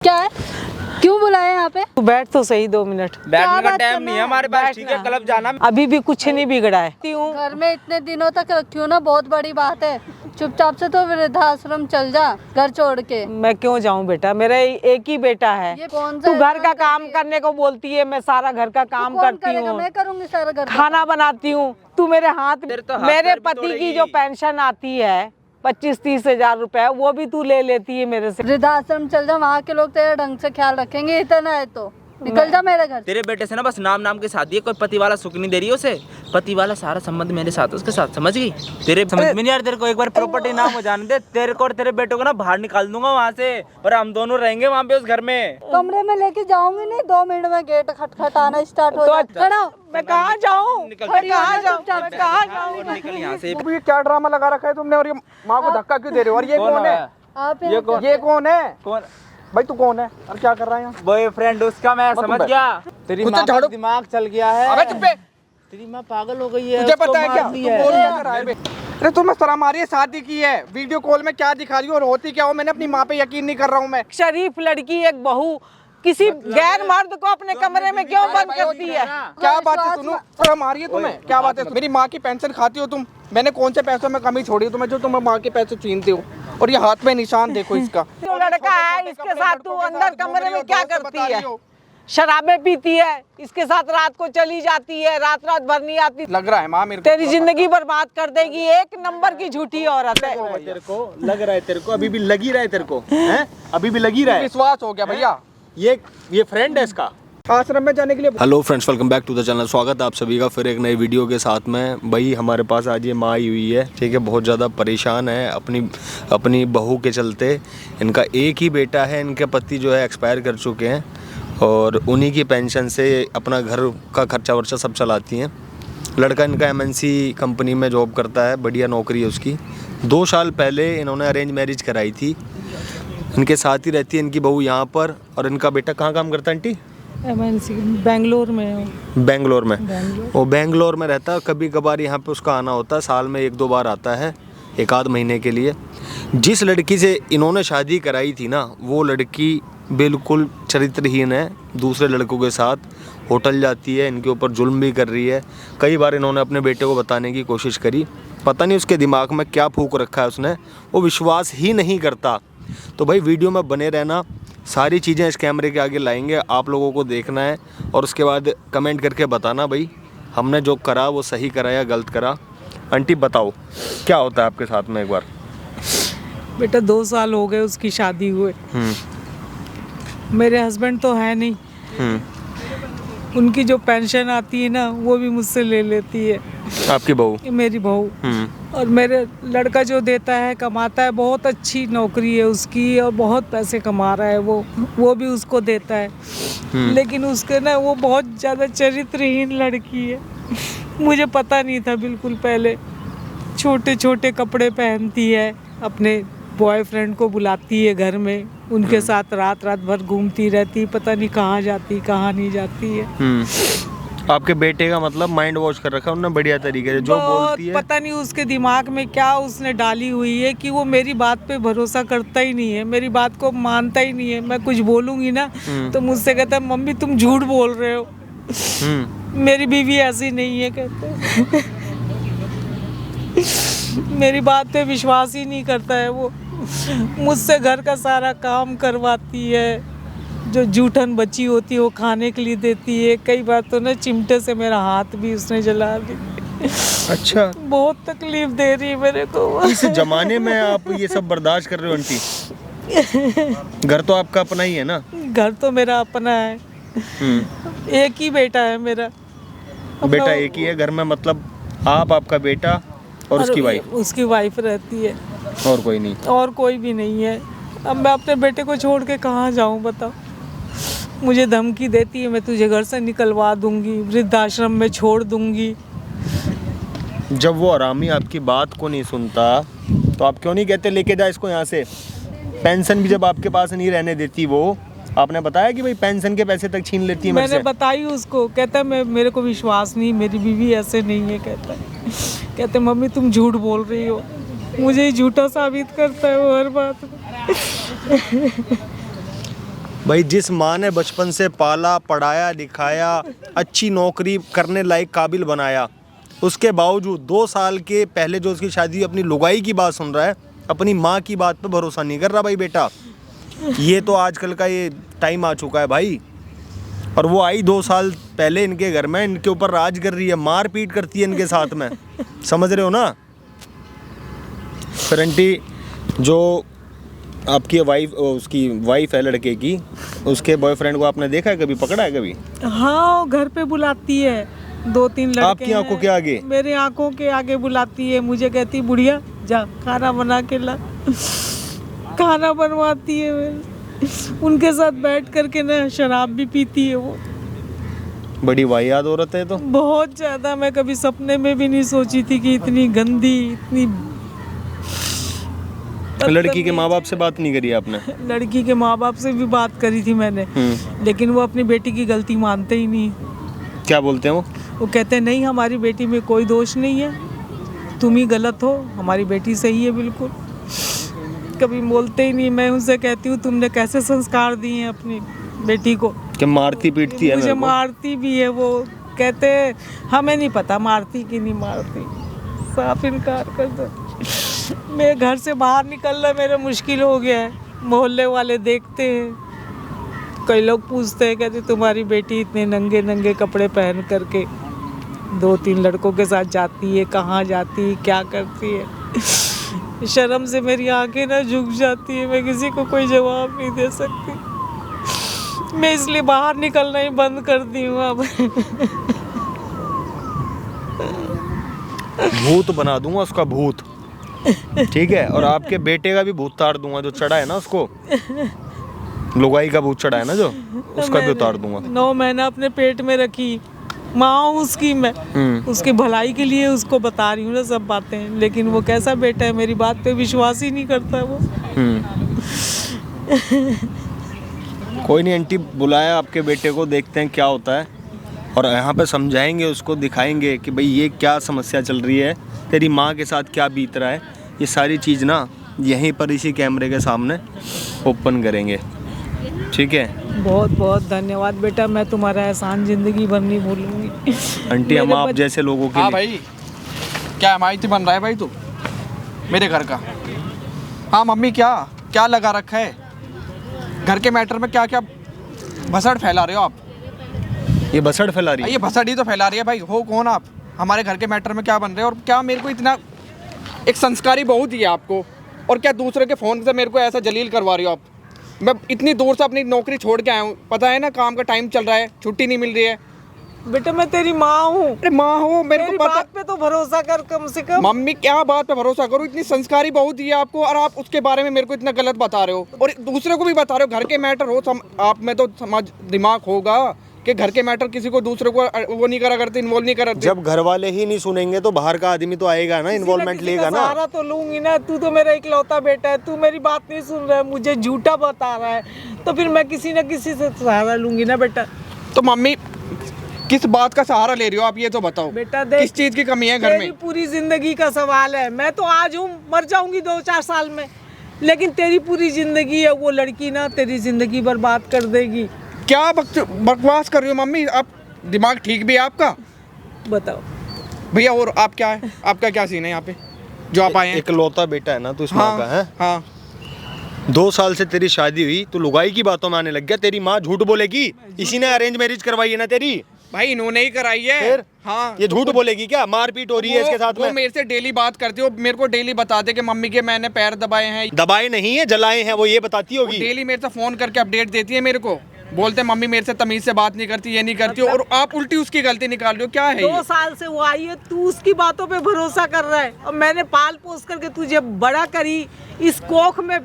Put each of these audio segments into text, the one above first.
क्या है? क्यों बुलाया यहाँ पे? तू बैठ तो सही 2 मिनट। बैठने का टाइम नहीं है हमारे पास, ठीक है? क्लब जाना। अभी भी कुछ नहीं बिगड़ा है। घर में इतने दिनों तक रखी हूँ ना, बहुत बड़ी बात है। चुपचाप से तो वृद्धाश्रम चल जा, घर छोड़ के। मैं क्यों जाऊँ बेटा, मेरा एक ही बेटा है। ये कौन सा तू घर का काम करने को बोलती है, मैं सारा घर का काम करती हूँ। मैं करूँगी सारा घर का खाना बनाती हूँ। तू मेरे मेरे भी पति की तोड़ेगी। जो पेंशन आती है 25-30 हजार रुपए, वो भी तू ले लेती है मेरे से। वृद्धाश्रम चल जा, वहाँ के लोग तेरे ढंग से ख्याल रखेंगे। इतना है तो निकल जा मेरे घर। तेरे बेटे से ना बस नाम की शादी है, कोई पति वाला सुख नहीं दे रही है उसे। पति वाला सारा संबंध मेरे साथ, उसके साथ, समझ गई? तेरे समझ में नहीं आ रहा तेरे को? एक बार प्रॉपर्टी नाम हो जाने दे, तेरे को और तेरे बेटो को ना बाहर निकाल दूंगा वहाँ से, पर हम दोनों रहेंगे वहाँ पे उस घर में। कमरे में लेके जाऊंगी नहीं, 2 मिनट में गेट खटखटाना स्टार्ट हो जाता है। मैं कहाँ जाऊँ? निकल कहाँ जाऊँ? निकल यहाँ से। ये क्या ड्रामा लगा रखा है तुमने, और ये माँ को धक्का क्यों दे रहे हो? और ये कौन है? आप ये कौन है? कौन? भाई तू कौन है और क्या कर रहा है यहाँ? बॉयफ्रेंड उसका, मैं समझ गया। तेरी कुछ माँ का झाड़ू- दिमाग चल गया है। अबे चुप बे। तेरी माँ पागल हो गई है, तुझे उसको पता है क्या? मार तू दी है। बोल क्या कर रहा है बे? अरे तुम्हें शर्म आ रही है? शादी की है, वीडियो कॉल में क्या दिखा रही हो और होती क्या हो? मैंने अपनी माँ पे यकीन नहीं कर रहा हूँ मैं। शरीफ लड़की, एक बहू किसी गैर मर्द को अपने कमरे में क्यों बंद करती है? क्या बात है? सुनो, शर्म आ रही है तुम्हें? क्या बात है? मेरी माँ की पेंशन खाती हो तुम? मैंने कौन से पैसों में कमी छोड़ी है तुम्हें जो तुम माँ के पैसे छीनते हो? और ये हाथ में निशान देखो इसका। जो लड़का है इसके साथ तू अंदर कमरे में क्या करती है? शराबें पीती है, इसके साथ रात को चली जाती है, रात भर नहीं आती। लग रहा है माँ मेरे को। तेरी जिंदगी बर्बाद कर देगी। एक नंबर की झूठी औरत है। तेरे को लग रहा है, तेरे को अभी भी लगी रहा है, तेरे को हैं? अभी भी लगी रहा है। विश्वास हो गया भैया। ये फ्रेंड है इसका। आश्रम में जाने के लिए hello friends, welcome back to the channel. स्वागत है आप सभी का फिर एक नई वीडियो के साथ में। भाई हमारे पास आज ये माँ आई हुई है, ठीक है? बहुत ज़्यादा परेशान है अपनी बहू के चलते। इनका एक ही बेटा है, इनके पति जो है एक्सपायर कर चुके हैं और उन्हीं की पेंशन से अपना घर का खर्चा वर्चा सब चलाती हैं। लड़का इनका MNC कंपनी में जॉब करता है, बढ़िया नौकरी है उसकी। 2 साल पहले इन्होंने अरेंज मैरिज कराई थी। इनके साथ ही रहती है इनकी बहू यहाँ पर। और इनका बेटा कहाँ काम करता है आंटी? MNC बेंगलोर में। बेंगलोर में। वो बेंगलोर में रहता है। कभी कभार यहाँ पे उसका आना होता है, साल में 1-2 बार आता है, 1 आध महीने के लिए। जिस लड़की से इन्होंने शादी कराई थी ना, वो लड़की बिल्कुल चरित्रहीन है। दूसरे लड़कों के साथ होटल जाती है, इनके ऊपर जुल्म भी कर रही है। कई बार इन्होंने अपने बेटे को बताने की कोशिश करी, पता नहीं उसके दिमाग में क्या फूंक रखा है उसने, वो विश्वास ही नहीं करता। तो भाई वीडियो में बने रहना, सारी चीज़ें इस कैमरे के आगे लाएंगे, आप लोगों को देखना है और उसके बाद कमेंट करके बताना भाई हमने जो करा वो सही करा या गलत करा। आंटी बताओ क्या होता है आपके साथ में? एक बार बेटा 2 साल हो गए उसकी शादी हुए। मेरे हस्बैंड तो है नहीं। उनकी जो पेंशन आती है ना, वो भी मुझसे ले लेती है। आपकी बहू? ये मेरी बहू। और मेरे लड़का जो देता है, कमाता है, बहुत अच्छी नौकरी है उसकी और बहुत पैसे कमा रहा है वो भी उसको देता है। लेकिन उसके ना, वो बहुत ज़्यादा चरित्रहीन लड़की है। मुझे पता नहीं था बिल्कुल पहले। छोटे छोटे कपड़े पहनती है, अपने बॉयफ्रेंड को बुलाती है घर में, उनके साथ रात भर घूमती रहती, पता नहीं कहाँ जाती कहाँ नहीं जाती है। आपके बेटे का मतलब माइंड वॉश कर रखा है उन्होंने बढ़िया तरीके से, जो बोलती है। पता नहीं उसके दिमाग में क्या उसने डाली हुई है कि वो मेरी बात पे भरोसा करता ही नहीं है, मेरी बात को मानता ही नहीं है। मैं कुछ बोलूँगी ना तो मुझसे कहता है मम्मी तुम झूठ बोल रहे हो। मेरी बीवी ऐसी नहीं है, कहते मेरी बात पे विश्वास ही नहीं करता है वो। मुझसे घर का सारा काम करवाती है, जो जूठन बची होती है वो खाने के लिए देती है। कई बार तो ना चिमटे से मेरा हाथ भी उसने जला दी। अच्छा, बहुत तकलीफ दे रही है मेरे को। इस जमाने में आप ये सब बर्दाश्त कर रहे हो आंटी? घर तो आपका अपना ही है ना? घर तो मेरा अपना है। एक ही बेटा है मेरा। बेटा एक ही है घर में? मतलब आप, आपका बेटा और उसकी वाइफ? उसकी वाइफ रहती है, और कोई नहीं? और कोई भी नहीं है। अब मैं अपने बेटे को छोड़ के कहाँ जाऊँ बताओ? मुझे धमकी देती है, मैं तुझे घर से निकलवा दूंगी, वृद्धाश्रम में छोड़ दूंगी। जब वो हरामी आपकी बात को नहीं सुनता तो आप क्यों नहीं कहते लेके जा इसको यहाँ से? पेंशन भी जब आपके पास नहीं रहने देती वो, आपने बताया कि भाई पेंशन के पैसे तक छीन लेती है मेरे से। मैंने बताई उसको, कहता है मेरे को विश्वास नहीं, मेरी बीवी ऐसे नहीं है। कहते मम्मी तुम झूठ बोल रही हो। मुझे ही झूठा साबित करता है वो हर बात में। भाई जिस माँ ने बचपन से पाला पढ़ाया लिखाया अच्छी नौकरी करने लायक काबिल बनाया, उसके बावजूद 2 साल के पहले जो उसकी शादी हुई अपनी लुगाई की बात सुन रहा है, अपनी माँ की बात पे भरोसा नहीं कर रहा भाई बेटा। ये तो आजकल का ये टाइम आ चुका है भाई। और वो आई 2 साल पहले इनके घर में, इनके ऊपर राज कर रही है, मार पीट करती है इनके साथ में, समझ रहे हो ना। फिर आंटी जो आपकी वाइफ, उसकी वाइफ है लड़के की, उसके बॉयफ्रेंड को आपने देखा है कभी, पकड़ा है कभी? हाँ, वो घर पे बुलाती है, 2-3 लड़के आपकी आंखों के आगे? मेरे आंखों के आगे बुलाती है, मुझे कहती बुढ़िया जा खाना बना के ला। खाना बनवाती है, उनके साथ बैठ करके ना शराब भी पीती है वो। बड़ी वाहियात औरत है तो। बहुत ज़्यादा, मैं कभी सपने में भी नहीं सोची थी कि इतनी गंदी, इतनी। लड़की के माँ बाप से बात नहीं करी आपने? लड़की के माँ बाप से भी बात करी थी मैंने, लेकिन वो अपनी बेटी की गलती मानते ही नहीं। क्या बोलते हैं वो? वो कहते हैं नहीं, हमारी बेटी में कोई दोष नहीं है, तुम ही गलत हो, हमारी बेटी सही है बिल्कुल। कभी बोलते ही नहीं। मैं उनसे कहती हूँ तुमने कैसे संस्कार दिए हैं अपनी बेटी को? कि मारती पीटती है? मुझे मारती भी है। वो कहते हैं हमें नहीं पता मारती कि नहीं मारती, साफ इनकार कर दो। मैं घर से बाहर निकलना मेरा मुश्किल हो गया है। मोहल्ले वाले देखते हैं, कई लोग पूछते हैं, कहते तुम्हारी बेटी इतने नंगे नंगे कपड़े पहन करके 2-3 लड़कों के साथ जाती है, कहाँ जाती है, क्या करती है। शर्म से मेरी आंखें ना झुक जाती है, मैं किसी को कोई जवाब नहीं दे सकती। मैं इसलिए बाहर निकलना ही बंद कर दी हूँ अब। भूत बना दूंगा उसका, भूत, ठीक है। और आपके बेटे का भी भूत उतार दूंगा, जो चढ़ा है ना उसको, लुगाई का भूत चढ़ा है ना जो, उसका भी उतार दूंगा। 9 महीना अपने पेट में रखी माँ हूँ उसकी मैं, उसकी भलाई के लिए उसको बता रही हूँ ना सब बातें, लेकिन वो कैसा बेटा है, मेरी बात पे विश्वास ही नहीं करता वो। कोई नहीं आंटी, बुलाया आपके बेटे को, देखते हैं क्या होता है, और यहाँ पे समझाएंगे उसको, दिखाएंगे कि भाई ये क्या समस्या चल रही है, तेरी माँ के साथ क्या बीत रहा है। ये सारी चीज़ ना यहीं पर इसी कैमरे के सामने ओपन करेंगे, ठीक है। बहुत बहुत धन्यवाद बेटा, मैं तुम्हारा एहसान जिंदगी भर नहीं भूलूंगी। आंटी हम आप जैसे लोगों के हाँ लिए। भाई, क्या माइती बन रहा है भाई तू मेरे घर का? हाँ मम्मी, क्या क्या लगा रखा है घर के मैटर में? क्या क्या भसड़ फैला रहे हो आप? ये भसड़ फैला रही है? ये भसड़ ही तो फैला रही है भाई। हो कौन आप? हमारे घर के मैटर में क्या बन रहे हो? और क्या मेरे को इतना एक संस्कारी बहू दी है आपको, और क्या दूसरे के फ़ोन से मेरे को ऐसा जलील करवा रही हो आप? मैं इतनी दूर से अपनी नौकरी छोड़ के आया हूँ, पता है ना, काम का टाइम चल रहा है, छुट्टी नहीं मिल रही है। बेटा मैं तेरी माँ हूँ। अरे माँ हो, मेरे को पता। बात पे तो भरोसा कर कम से कम। मम्मी क्या बात पे भरोसा करूँ? इतनी संस्कारी बहू दी है आपको, और आप उसके बारे में मेरे को इतना गलत बता रहे हो, और दूसरे को भी बता रहे हो। घर के मैटर हो, आप में तो समझ दिमाग होगा कि घर के मैटर किसी को दूसरे को वो नहीं करा करते, इन्वॉल्व नहीं करा करते। जब घर वाले ही नहीं सुनेंगे तो बाहर का आदमी तो आएगा ना, इन्वॉल्वमेंट लेगा ना। सहारा तो लूंगी ना। तू तो मेरा इकलौता बेटा है, तू मेरी बात नहीं सुन रहा है, मुझे झूठा बता रहा है, तो फिर मैं किसी न किसी से सहारा लूंगी ना बेटा। तो मम्मी किस बात का सहारा ले रही हो आप, ये तो बताओ। बेटा देख, किस चीज की कमी है घर में? पूरी जिंदगी का सवाल है। मैं तो आज हूँ, मर जाऊंगी 2-4 साल में, लेकिन तेरी पूरी जिंदगी है। वो लड़की ना तेरी जिंदगी बर्बाद कर देगी। क्या बकवास कर रही हो मम्मी? आप दिमाग ठीक भी है आपका? बताओ भैया, और आप क्या है, आपका क्या सीन है यहाँ पे जो आप आए हैं? इकलौता बेटा है ना तू इस माँ का, है? हाँ। 2 साल से तेरी शादी हुई, तू लुगाई की बातों में आने लग गया। तेरी माँ झूठ बोलेगी? इसी ने अरेंज मैरिज करवाई है ना तेरी? भाई इन्होंने ही कराई है। फिर? हाँ, ये झूठ बोलेगी क्या? मारपीट हो रही है इसके साथ वो में? मेरे से डेली बात करती हो, मेरे को डेली बताते कि मम्मी के मैंने पैर दबाए हैं। दबाए नहीं है, जलाए हैं, वो ये बताती होगी। डेली मेरे से फोन करके अपडेट देती है मेरे को, बोलते मम्मी मेरे से तमीज से बात नहीं करती, ये नहीं करती, और आप उल्टी उसकी गलती निकाल रहे हो। क्या है 2 साल से वो आई है, तू उसकी बातों पे भरोसा कर रहा है, और मैंने पाल पोस करके तुझे बड़ा करी, इस कोख में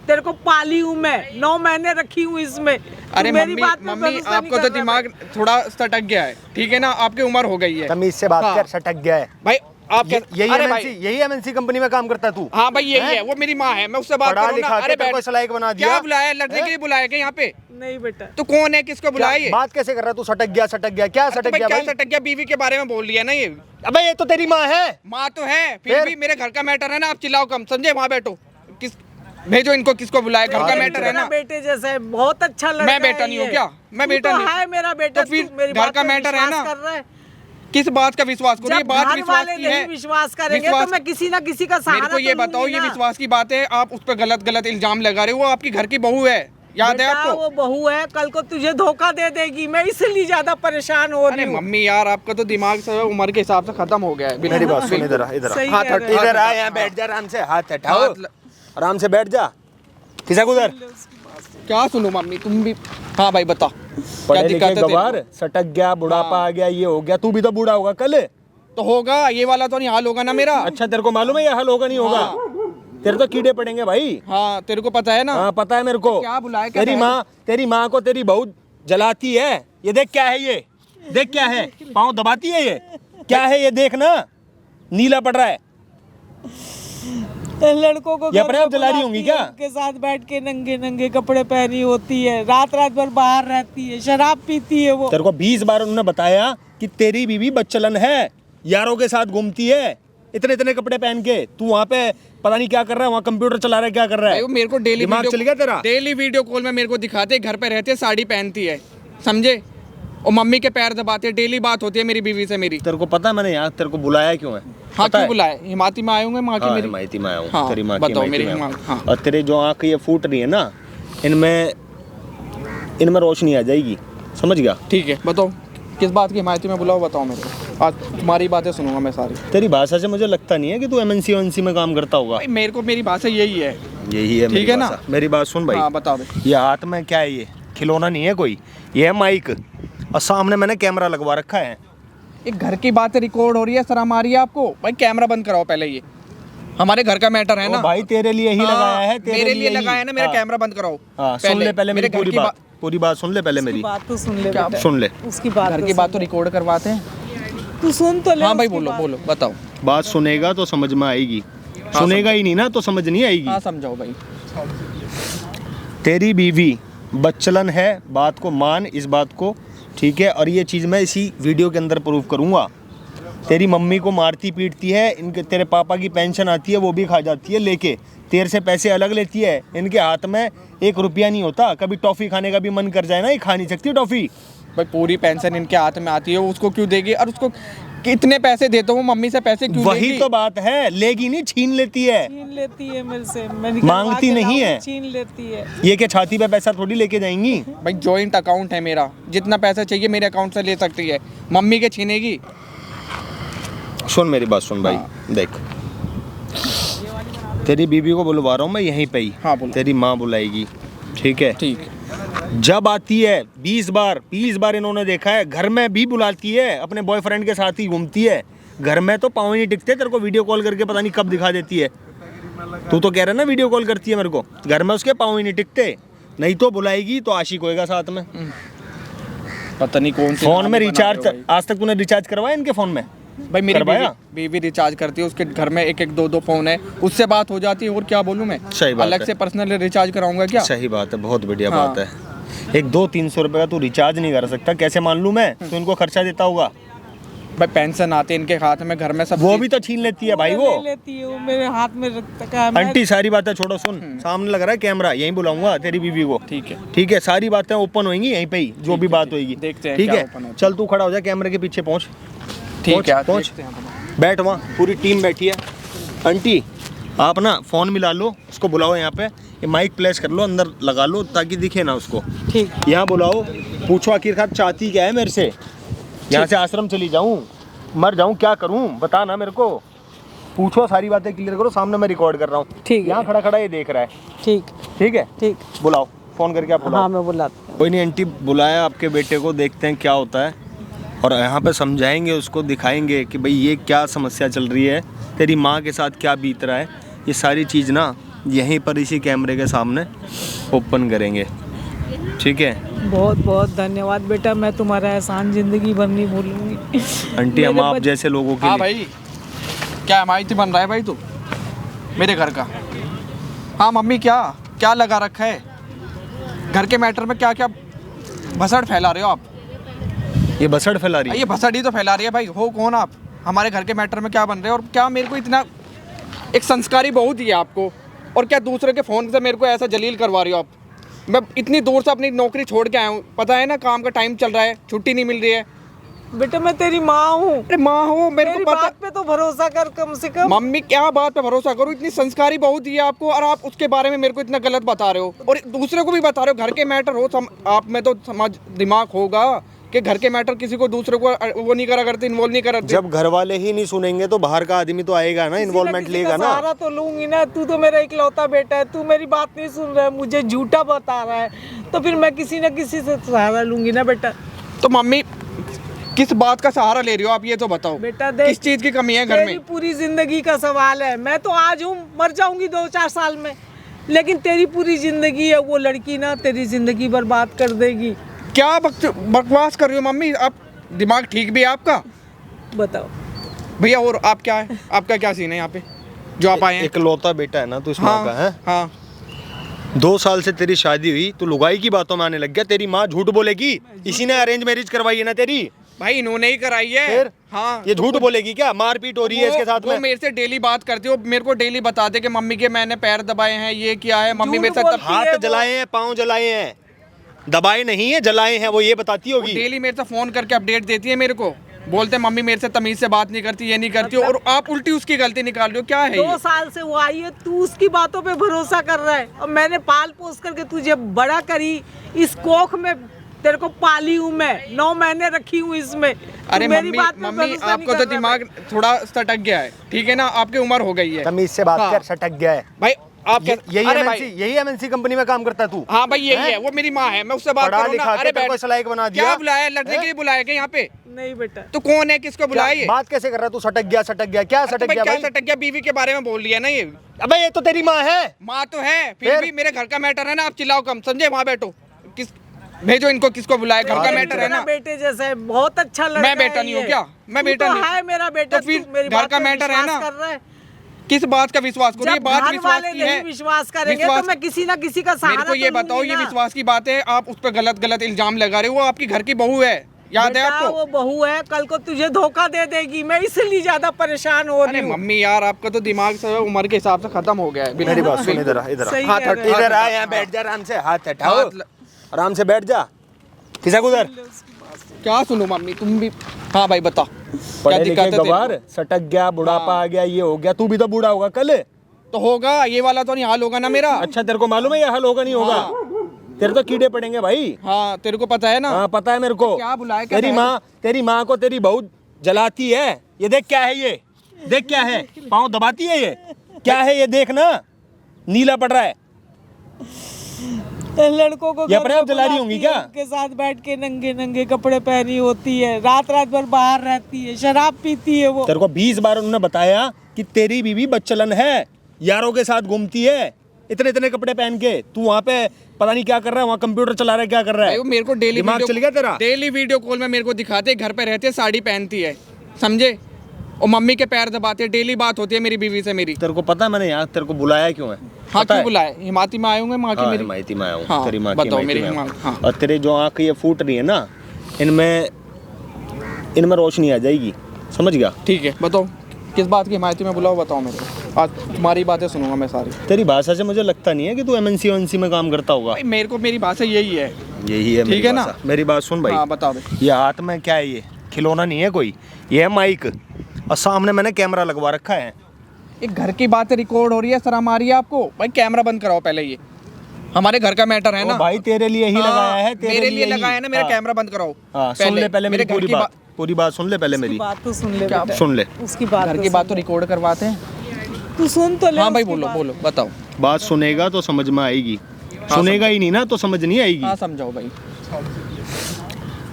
तेरे को पाली हूँ मैं, 9 महीने रखी हूँ इसमें। अरे मम्मी आपको तो दिमाग थोड़ा सटक गया है, ठीक है ना? आपकी उम्र हो गई है, तमीज से बात कर, सटक गया है भाई। आप यही एमएनसी कंपनी में काम करता है तू? हाँ भाई, यही है, वो मेरी माँ है, मैं उससे बात करूँ ना। अरे तेरे को सलाइक बना दिया। क्या बुलाया? लड़ने के लिए बुलाया क्या यहाँ पे? नहीं बेटा। तो कौन है, किसको बुलाया? बात कैसे कर रहा है तू? सटक गया, सटक गया, क्या सटक गया भाई? सटक गया? बीवी के बारे में बोल लिया ना ये। अबे ये तो तेरी माँ है। माँ तो है, फिर भी मेरे घर का मैटर है ना, आप चिल्लाओ कम, समझे? वहाँ बैठो। भेजो इनको, किसको बुलाया, घर का मैटर है मेरा ना। बेटे जैसा है, बहुत अच्छा लड़का मैं बेटा है नहीं हूँ ये। क्या? मैं तू बेटा तो नहीं- है मेरा बेटा, तो फिर तू मेरी घर बात का पे मैटर है विश्वास ना। कर रहा है। किस बात का विश्वास करो? ये जब बात घर विश्वास वाले की नहीं है। विश्वास करेंगे तो मैं किसी ना किसी का सहारा मेरे को ये तो बताओ, लूंगी ये ना। विश्वास की बात है, आप उस पर गलत गलत इल्जाम लगा रहे हो। वो आपकी घर की बहू है, याद है बेटा, आपको? वो बहू है, कल को तुझे धोखा दे देगी, मैं इसलिए ज्यादा परेशान हो अरे रही हूँ। मम्मी यार, आपका तो दिमाग से उम्र के हिसाब से खत्म हो गया है। मेरी बात सुन, इधर आ, इधर आ। सही हाथ कह हट, रहे हो। इधर आ, यहाँ बैठ जा आराम से, हाथ हटाओ, हाथ ल- आराम से बैठ जा। किसा उधर क्या सुनो मम्मी, तुम भी। हाँ भाई बता, क्या पढ़े दिक्कत लिखे है तेरे गवार, को? सटक गया, बुढ़ापा आ गया, ये हो गया, तू भी तो बूढ़ा होगा कल। तो होगा, ये वाला तो नहीं हाल होगा ना मेरा। अच्छा तेरे को मालूम है ये हल होगा नहीं होगा? तेरे तो कीड़े पड़ेंगे भाई। हाँ तेरे को पता है ना। हाँ पता है मेरे को। क्या बुलाया, क्या तेरी माँ को तेरी बहू जलाती है। ये देख क्या है, ये देख क्या है, पाँव दबाती है, ये क्या है, ये देख ना, नीला पड़ रहा है। लड़कों को ये घर अपने पे आप जला रही बुलाती होंगी है, क्या? उनके साथ बैठ के नंगे नंगे कपड़े पहनी होती है, रात रात भर बाहर रहती है, शराब पीती है वो। तेरे को 20 बार उन्होंने बताया कि तेरी बीवी बच्चलन है, यारों के साथ घूमती है, इतने इतने कपड़े पहन के। तू वहाँ पे पता नहीं क्या कर रहा है, वहाँ कंप्यूटर चला रहा है, क्या कर रहा भाई है? वो मेरे को डेली दिमाग चल गया तेरा? डेली वीडियो कॉल में मेरे को दिखाते, घर पे रहते, साड़ी पहनती है, समझे? और मम्मी के पैर दबाते, डेली बात होती है मेरी बीवी से मेरी। तेरे को पता है मैंने यहाँ तेरे को बुलाया क्यों है? हाँ पता क्यों है? बुलाए? हिमाती में आए होंगे माँ की हाँ, मेरी। हिमायती में आया हूँ। हाँ, तेरी माँ की बताओ हिमायती मेरी में आया हूँ। हिमा- हाँ। और तेरे जो आँख ये फूट रही है ना, इनमें रोशनी आ जाएगी, समझ गया? ठीक है, बताओ किस बात की हिमायती में बुलाओ, बताओ मेरे को। आज तुम्हारी बातें सुनूंगा मैं सारी। तेरी भाषा से मुझे लगता नहीं है कि तू MNC में काम करता होगा। भाई मेरे को मेरी भाषा यही है। यही है मेरी ठीक है ना? भाषा। मेरी बात सुन भाई। हाँ बताओ भाई। ये हाथ में क्या है? ये खिलौना नहीं है कोई, ये है माइक, और सामने मैंने कैमरा लगवा रखा है। एक घर की बातें रिकॉर्ड हो रही है, शर्म आ रही है आपको? भाई कैमरा बंद कराओ पहले, ये हमारे घर का मैटर है ओ ना। भाई तेरे लिए ही हाँ, लगाया है, तेरे मेरे लिए ही। लगाया है ना, मेरा हाँ। कैमरा बंद कराओ। हाँ सुन ले पहले मेरी मेरे घर पूरी की बात, पूरी बात सुन ले पहले मेरी। बात तो सुन ले क्या? बेटा, सुन ले, उसकी बात घर तो की बात तो सुन। रिकॉर्ड करवाते हैं। तू सुन तो ले। हाँ भाई उसकी बोलो बात। बोलो बताओ। बात सुनेगा तो समझ में आएगी, सुनेगा ही नहीं ना तो समझ नहीं आएगी। हाँ समझाओ भाई। तेरी बीवी बच्चलन है, बात को मान इस बात को, ठीक है? और ये चीज़ मैं इसी वीडियो के अंदर प्रूव करूँगा। तेरी मम्मी को मारती पीटती है, इनके तेरे पापा की पेंशन आती है वो भी खा जाती है लेके, तेरे से पैसे अलग लेती है। इनके हाथ में 1 रुपया नहीं होता, कभी टॉफ़ी खाने का भी मन कर जाए ना, ये खा नहीं सकती टॉफ़ी। भाई पूरी पेंशन इनके हाथ में आती है, उसको क्यों देगी? और उसको कितने पैसे देते हो? मम्मी से पैसे क्यों वही लेगी? तो बात है, लेगी नहीं, छीन लेती है। छीन लेती है मेरे से, मैं मांगती नहीं है। छीन लेती है। ये क्या छाती पे पैसा थोड़ी लेके जाएंगी? भाई जॉइंट अकाउंट है मेरा, जितना पैसा चाहिए मेरे अकाउंट से ले सकती है, मम्मी के छीनेगी? सुन मेरी बात सुन भाई। देख तेरी बीवी को बुलवा रहा हूँ मैं यहीं पे ही। हाँ, बोलो। तेरी माँ बुलाएगी, ठीक है? ठीक। जब आती है 20 बार इन्होंने देखा है, घर में भी बुलाती है, अपने बॉयफ्रेंड के साथ ही घूमती है। घर में तो पाँव ही नहीं टिकते, तेरे को वीडियो कॉल करके पता नहीं कब दिखा देती है। तू तो कह रहा है ना वीडियो कॉल करती है मेरे को, घर में उसके पाँव ही नहीं टिकते। नहीं तो बुलाएगी तो आशिक होएगा साथ में। पता नहीं कौन सी फोन में कहानी बना रिचार्ज, रहे हो आज तक तूने रिचार्ज करवाया इनके फोन में? भाई मेरी करवाया? बीवी रिचार्ज करती है, उसके घर में 1-1 2-2 फोन है, उससे बात हो जाती है। और क्या बोलूं मैं? सही बात अलग है। से पर्सनल रिचार्ज कराऊंगा क्या? सही बात है, बहुत बढ़िया हाँ। बात है। 100-300 रुपये का तू रिचार्ज नहीं कर सकता, कैसे मान लूँ मैं? तो इनको खर्चा देता होगा। भाई पेंशन आते हैं इनके हाथ में, घर में सब वो चीज़- भी तो छीन लेती है भाई वो। ले लेती है वो, मेरे हाथ में रखता है। आंटी सारी बातें छोड़ो, सुन सामने लग रहा है कैमरा, यहीं बुलाऊंगा तेरी बीवी को। ठीक है। ठीक है, सारी बातें ओपन होंगी यहीं पे ही, जो भी बात होगी। देखते हैं ठीक क्या है, open होता है। चल तू खड़ा हो जा, कैमरे के पीछे पहुंच। ठीक है, पहुंच, देखते हैं अपन। बैठ वहाँ, पूरी टीम बैठी है। आंटी आप ना फ़ोन मिला लो, उसको बुलाओ यहाँ पे, ये माइक प्लेस कर लो, अंदर लगा लो ताकि दिखे ना उसको। ठीक। यहाँ बुलाओ, पूछो आखिरकार चाहती क्या है मेरे से? यहाँ से आश्रम चली जाऊँ, मर जाऊँ, क्या करूँ बता ना मेरे को। पूछो, सारी बातें क्लियर करो, सामने मैं रिकॉर्ड कर रहा हूँ। ठीक है। यहाँ खड़ा खड़ा ये देख रहा है। ठीक ठीक है, ठीक। बुलाओ, फ़ोन करके आप बुलाओ। हाँ मैं बुलाती हूँ। कोई नहीं आंटी, बुलाया आपके बेटे को, देखते हैं क्या होता है, और यहाँ पे समझाएंगे उसको, दिखाएंगे कि भाई ये क्या समस्या चल रही है, तेरी माँ के साथ क्या बीत रहा है। ये सारी चीज़ ना यहीं पर इसी कैमरे के सामने ओपन करेंगे, ठीक है? बहुत बहुत धन्यवाद बेटा, मैं तुम्हारा एहसान जिंदगी भर नहीं भूलूंगी। आंटी हम मेरे आप बच- जैसे लोगों के हाँ लिए भाई, क्या हिमायती बन रहा है भाई तू मेरे घर का? हाँ मम्मी, क्या क्या लगा रखा है? घर के मैटर में क्या क्या भसड़ फैला रहे हो आप? ये बसड़ फैला रही है। ये भसड़ ही तो फैला रही है भाई। हो कौन आप? हमारे घर के मैटर में क्या बन रहे हो? और क्या मेरे को इतना एक संस्कारी बहू दी है आपको, और क्या दूसरे के फ़ोन से मेरे को ऐसा जलील करवा रही हो आप? मैं इतनी दूर से अपनी नौकरी छोड़ के आया हूँ, पता है ना काम का टाइम चल रहा है, छुट्टी नहीं मिल रही है। बेटा मैं तेरी माँ हूँ, अरे माँ हो, मेरे मेरी को पता। बात पे तो भरोसा कर कम से कम। मम्मी क्या बात पे भरोसा करूँ, इतनी संस्कारी बहू दी है आपको और आप उसके बारे में मेरे को इतना गलत बता रहे हो और दूसरे को भी बता रहे हो। घर के मैटर हो आप में तो समझ दिमाग होगा कि घर के मैटर किसी को दूसरे को वो नहीं करा करते, इन्वॉल्व नहीं करते। जब घर वाले ही नहीं सुनेंगे तो बाहर का आदमी तो आएगा ना, इन्वॉल्वमेंट लेगा ना। सहारा तो लूंगी ना, तू तो मेरा इकलौता बेटा है, तू मेरी बात नहीं सुन रहा है, मुझे झूठा बता रहा है, तो फिर मैं किसी न किसी से सहारा लूंगी ना बेटा। तो मम्मी किस बात का सहारा ले रही हो आप, ये तो बताओ। बेटा देख, किस चीज की कमी है घर तेरी में? पूरी जिंदगी का सवाल है। मैं तो आज हूँ, मर जाऊंगी 2-4 साल में, लेकिन तेरी पूरी जिंदगी है, वो लड़की ना तेरी जिंदगी बर्बाद कर देगी। क्या बकवास कर रही हो मम्मी आप? दिमाग ठीक भी है आपका? बताओ भैया और आप क्या है, आपका क्या सीन है यहाँ पे जो आप आए हैं? इकलौता बेटा है ना तू इस माँ का है। हाँ 2 साल से तेरी शादी हुई, तू लुगाई की बातों में आने लग गया। तेरी माँ झूठ बोलेगी? इसी ने अरेंज मैरिज करवाई है ना तेरी? भाई इन्होंने ही कराई है। फिर हाँ ये झूठ बोलेगी क्या? मारपीट हो रही है इसके साथ वो में। मेरे से डेली बात करती हो, मेरे को डेली बताते कि मम्मी के मैंने पैर दबाए हैं, ये किया है मम्मी मेरे साथ। हाथ जलाए हैं, पाँव जलाए हैं, दबाए नहीं है, जलाए हैं, वो ये बताती होगी। डेली मेरे से फोन करके अपडेट देती है मेरे को, बोलते हैं मम्मी मेरे से तमीज से बात नहीं करती, ये नहीं करती हो, और आप उल्टी उसकी गलती निकाल रहे हो। क्या है 2 ये? साल से वो आई है, तू उसकी बातों पे भरोसा कर रहा है, और मैंने पाल पोस करके तुझे बड़ा करी, इस कोख में तेरे को पाली हूँ मैं, 9 महीने रखी हूँ इसमें। अरे मेरी मम्मी बात पे मम्मी भरोसा नहीं आपको कर तो रहा दिमाग थोड़ा सटक गया है, ठीक है ना, आपकी उम्र हो गई है। तमीज से बात हाँ। कर, सटक गया है भाई आप क्या? अरे भाई यही एमएनसी कंपनी में काम करता है तू? हाँ भाई यही है, वो मेरी माँ है, मैं उससे बात पढ़ा करूँ ना। लिखा अरे के तेरे को बैठ, सलाइक बना दिया। क्या बुलाया? लड़ने के लिए बुलाया क्या यहाँ पे? नहीं बेटा, तो कौन है, किसको बुलाया ये? बात कैसे कर रहा है तू? सटक गया, सटक गया, क्या तो सटक भाई गया क्या भाई? सटक गया? बीवी के बारे में बोल लिया ना ये। अबे ये तो तेरी माँ है। माँ तो है, फिर फिर? भी मेरे घर का मैटर है ना, आप चिल्लाओ कम, समझे? वहाँ बैठो, किस भेजो इनको, किसको बुलाए, घर का मैटर है ना। बेटे जैसा है, बहुत अच्छा लड़का मैं बेटा है नहीं हूँ ये। क्या? मैं तू बेटा तो नहीं हूँ। है मेरा बेटा, तो फिर तू मेरी घर बात का पे मैटर है विश्वास ना। कर रहा है। किस बात का विश्वास करो? ये जब बात घर विश्वास वाले की नहीं है। विश्वास करेंगे तो मैं किसी ना किसी का सहारा मेरे को ये तो बताओ, लूंगी ये ना। विश्वास की बात है, आप उस पर गलत गलत इल्जाम लगा रहे हो। वो आपकी घर की बहू है, याद है बेटा, आपको? वो बहू है, कल को तुझे धोखा दे देगी, मैं इसलिए ज्यादा परेशान हो रही अरे हूँ। मम्मी यार, आपका तो दिमाग से उम्र के हिसाब से खत्म हो गया है। मेरी बात सुन, इधर आ, इधर आ। सही हाथ कह हट, रहे हो। इधर आ, यहाँ बैठ जा आराम से, हाथ हटाओ, हाथ ल- आराम से बैठ जा। किसा उधर क्या सुनो मम्मी, तुम भी। हाँ भाई बताओ, क्या पढ़े दिक्कत लिखे है तेरे गवार, को? सटक गया, बुढ़ापा आ गया, ये हो गया, तू भी तो बूढ़ा होगा कल। तो होगा, ये वाला तो नहीं हाल होगा ना मेरा। अच्छा तेरे को मालूम है ये हाल होगा नहीं होगा? तेरे तो कीड़े पड़ेंगे भाई। हाँ तेरे को पता है ना। हाँ पता है मेरे को। क्या बुलाया, क्या तेरी माँ को तेरी बहू जलाती है। ये देख क्या है, ये देख क्या है, पाँव दबाती है, ये क्या है, ये देख ना, नीला पड़ रहा है। लड़कों को ये घर अपने में आप जला रही बुलाती होंगी है, क्या? उनके साथ बैठ के नंगे नंगे कपड़े पहनी होती है, रात रात भर बाहर रहती है, शराब पीती है वो। तेरे को 20 बार उन्होंने बताया कि तेरी बीवी बच्चलन है, यारों के साथ घूमती है, इतने इतने कपड़े पहन के। तू वहाँ पे पता नहीं क्या कर रहा है, वहाँ कंप्यूटर चला रहा है, क्या कर रहा भाई है? वो मेरे को डेली दिमाग चल गया तेरा? डेली वीडियो कॉल में मेरे को दिखाते, घर पे रहते, साड़ी पहनती है, समझे, और मम्मी के पैर दबाते, डेली बात होती है मेरी बीवी से मेरी। तेरे को पता है मैंने यहाँ तेरे को बुलाया क्यों है? हाँ पता क्यों है? बुलाए? हिमाती में आए होंगे माँ की हाँ, मेरी। हिमायती में आया हूँ, हाँ, तेरी माँ की बताओ हिमायती मेरी में आया हिमा- हूँ। हाँ। और तेरे जो आँख ये फूट रही है ना, इनमें रोशनी आ जाएगी, समझ गया? ठीक है बताओ, किस बात की हिमायती में बुलाओ, बताओ मेरे को। आज तुम्हारी बातें सुनूंगा मैं सारी। तेरी भाषा से मुझे लगता नहीं है कि तू एमएनसी में काम करता होगा। भाई मेरे को मेरी भाषा यही है। यही है ठीक मेरी है ना? भाषा। मेरी बात सुन भाई। हाँ बताओ भाई। ये हाथ में क्या है? ये खिलौना नहीं है कोई, ये है माइक, और सामने मैंने कैमरा लगवा रखा है। एक घर की बात रिकॉर्ड हो रही है, शर्म आ रही है आपको? भाई कैमरा बंद कराओ पहले, ये हमारे घर का मैटर है ओ ना। भाई तेरे लिए ही हाँ, लगाया है, तेरे मेरे लिए ही। लगाया है ना, मेरा हाँ। कैमरा बंद कराओ। हाँ, सुन ले पहले मेरी घर पूरी की बात, पूरी बात सुन ले पहले उसकी मेरी। बात तो सुन ले क्या? बेटा, सुन ले, उसकी बात घर तो की सुन बात तो ले। रिकॉर्ड करवाते हैं। तू सुन तो ले हाँ भाई उसकी बोलो बात। बोलो बताओ। बात सुनेगा तो समझ में आएगी, सुनेगा ही नहीं ना तो समझ नहीं आएगी। हाँ समझाओ भाई।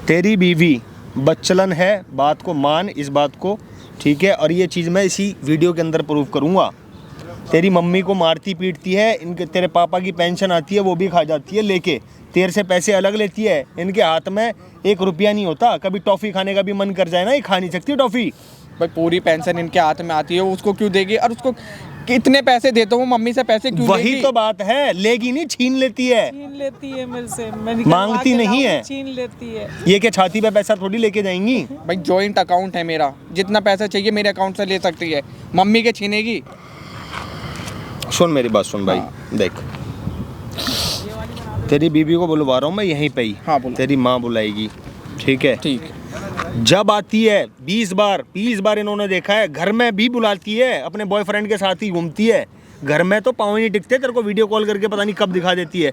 तेरी बीवी बच्चलन है, बात को मान, इस बात को, ठीक है? और ये चीज़ मैं इसी वीडियो के अंदर प्रूव करूँगा। तेरी मम्मी को मारती पीटती है, इनके तेरे पापा की पेंशन आती है वो भी खा जाती है लेके, तेरे से पैसे अलग लेती है, इनके हाथ में 1 रुपया नहीं होता। कभी टॉफ़ी खाने का भी मन कर जाए ना, ये खा नहीं सकती टॉफ़ी। भाई पूरी पेंशन इनके हाथ में आती है, उसको क्यों देगी? और उसको कितने पैसे देते हो, मम्मी से पैसे क्यों वही लेगी? तो बात है, लेगी नहीं, छीन लेती है। छीन लेती है मेरे से, मैं मांगती नहीं है। छीन लेती है। ये क्या छाती पे पैसा थोड़ी लेके जाएंगी? भाई जॉइंट अकाउंट है मेरा, जितना पैसा चाहिए मेरे अकाउंट से ले सकती है, मम्मी के छीनेगी? सुन मेरी बात सुन भाई, देख तेरी बीबी को बुलवा रहा हूँ मैं यहीं पे ही। हाँ, बोलो। तेरी माँ बुलाएगी, ठीक है? ठीक है। जब आती है 20 बार इन्होंने देखा है, घर में भी बुलाती है, अपने बॉयफ्रेंड के साथ ही घूमती है। घर में तो पाँव ही नहीं टिकते, तेरे को वीडियो कॉल करके पता नहीं कब दिखा देती है।